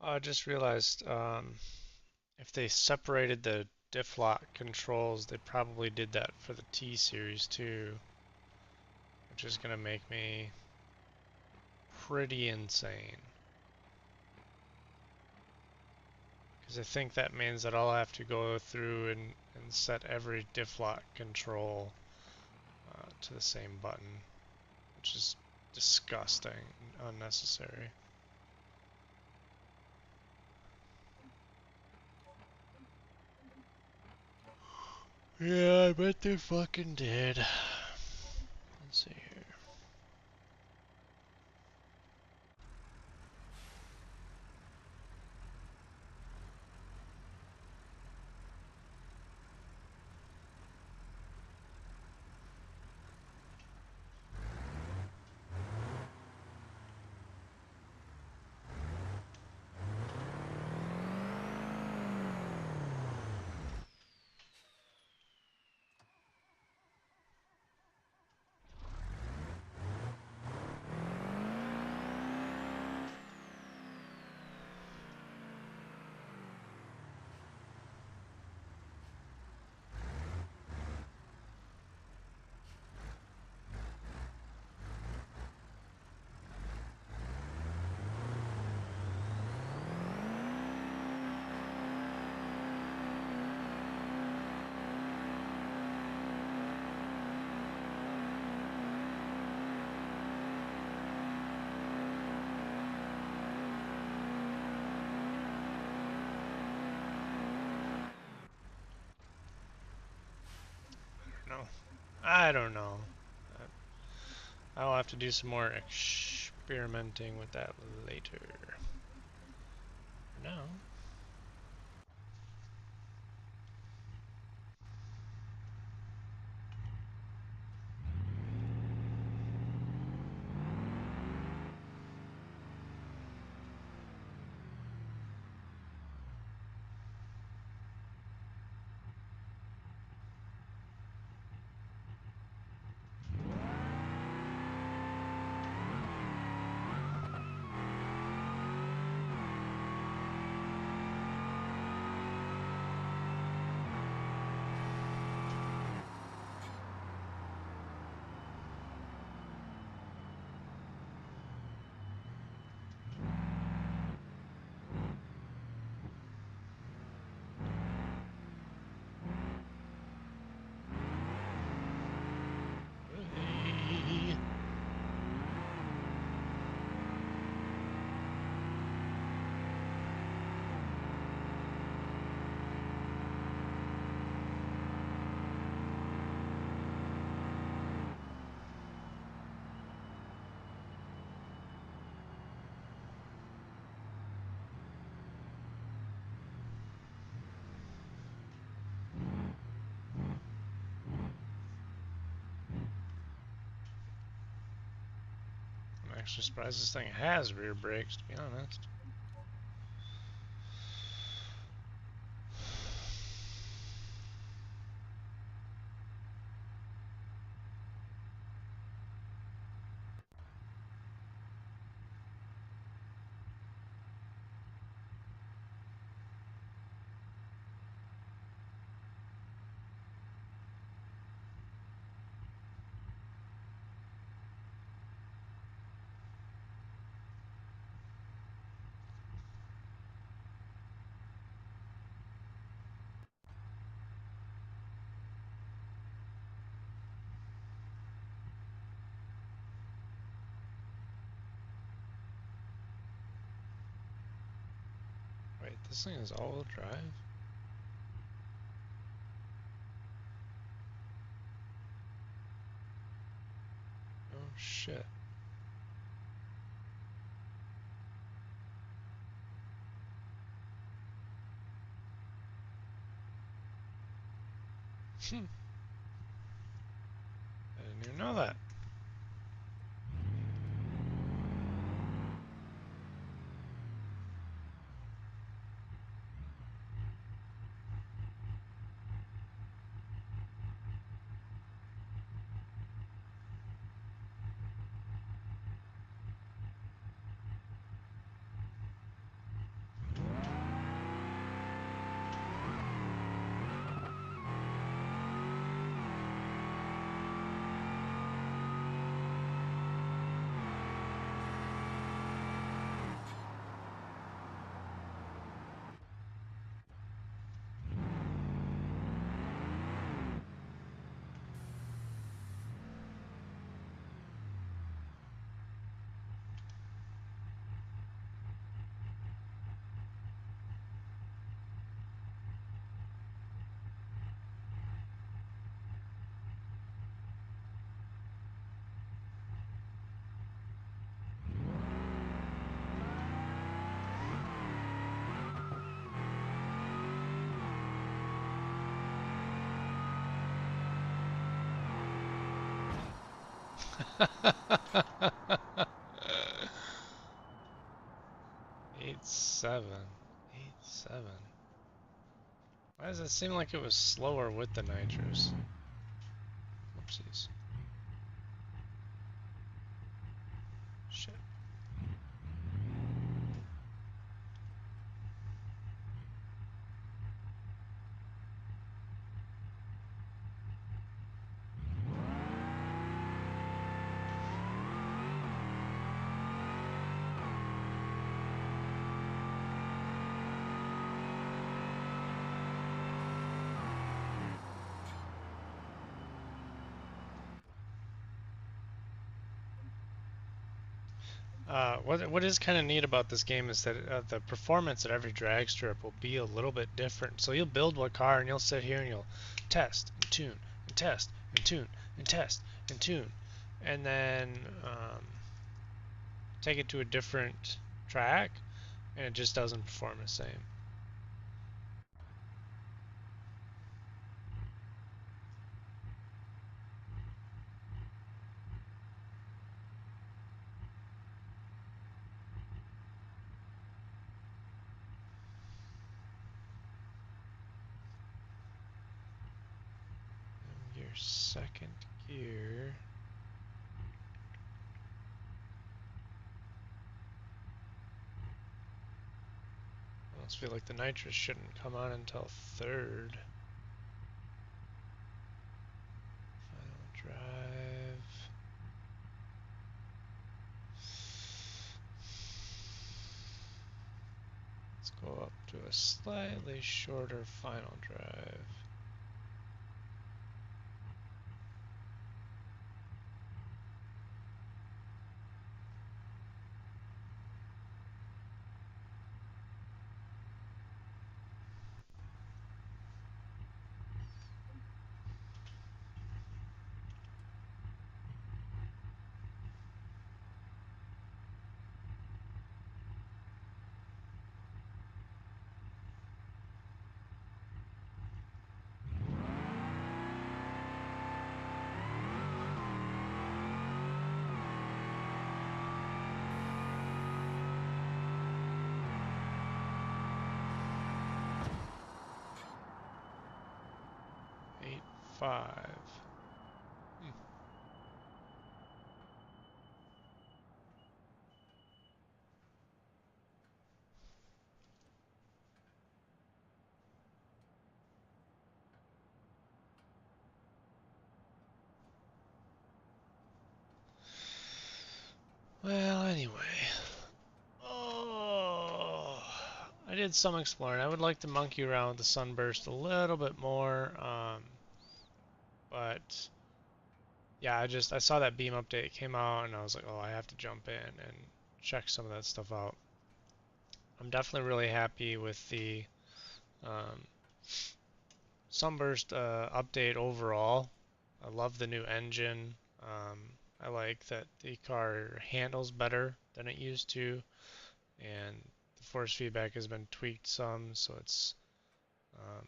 I just realized if they separated the diff lock controls, they probably did that for the T series too, which is gonna make me pretty insane. Because I think that means that I'll have to go through and set every diff lock control to the same button, which is disgusting and unnecessary. Yeah, I bet they fucking did. Let's see here. No, I don't know. I'll have to do some more experimenting with that later. For now. I'm actually surprised this thing has rear brakes, to be honest. Wait, this thing is all-wheel drive? Oh shit. I didn't even know that. Eight seven. 8.7. Why does it seem like it was slower with the nitros? Oopsies. Shit. What is kind of neat about this game is that the performance at every drag strip will be a little bit different. So you'll build one car and you'll sit here and you'll test and tune and test and tune and test and tune, and then take it to a different track and it just doesn't perform the same. Your second gear. I almost feel like the nitrous shouldn't come on until third. Final drive. Let's go up to a slightly shorter final drive. Eight, five. Hmm. Well, anyway. Oh, I did some exploring. I would like to monkey around with the sunburst a little bit more, but yeah, I saw that Beam update came out, and I was like, oh, I have to jump in and check some of that stuff out. I'm definitely really happy with the um, sunburst update overall. I love the new engine. I like that the car handles better than it used to, and the force feedback has been tweaked some, so it's um,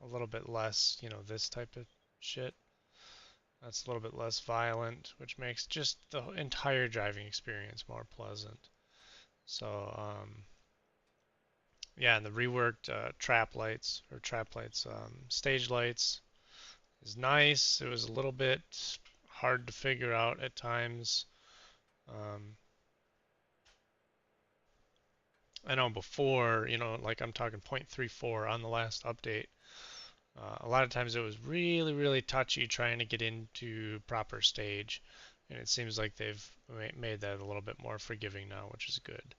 a little bit less, this type of shit. That's a little bit less violent, which makes just the entire driving experience more pleasant. So, yeah, and the reworked stage lights is nice. It was a little bit hard to figure out at times. Um, I know before, like I'm talking 0.34 on the last update. A lot of times it was really, really touchy trying to get into proper stage, and it seems like they've made that a little bit more forgiving now, which is good.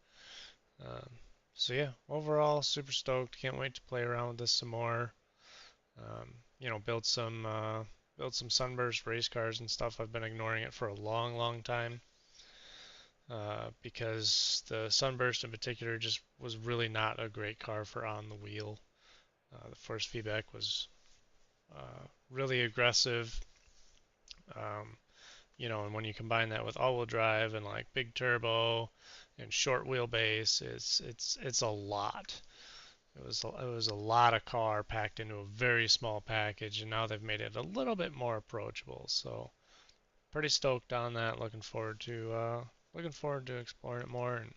Um, so yeah, overall, super stoked. Can't wait to play around with this some more. Build some sunburst race cars and stuff. I've been ignoring it for a long, long time because the sunburst in particular just was really not a great car for on the wheel. The force feedback was really aggressive. Um, and when you combine that with all-wheel drive and like big turbo and short wheelbase, it's a lot. It was a lot of car packed into a very small package, and now they've made it a little bit more approachable. So pretty stoked on that. Looking forward to exploring it more and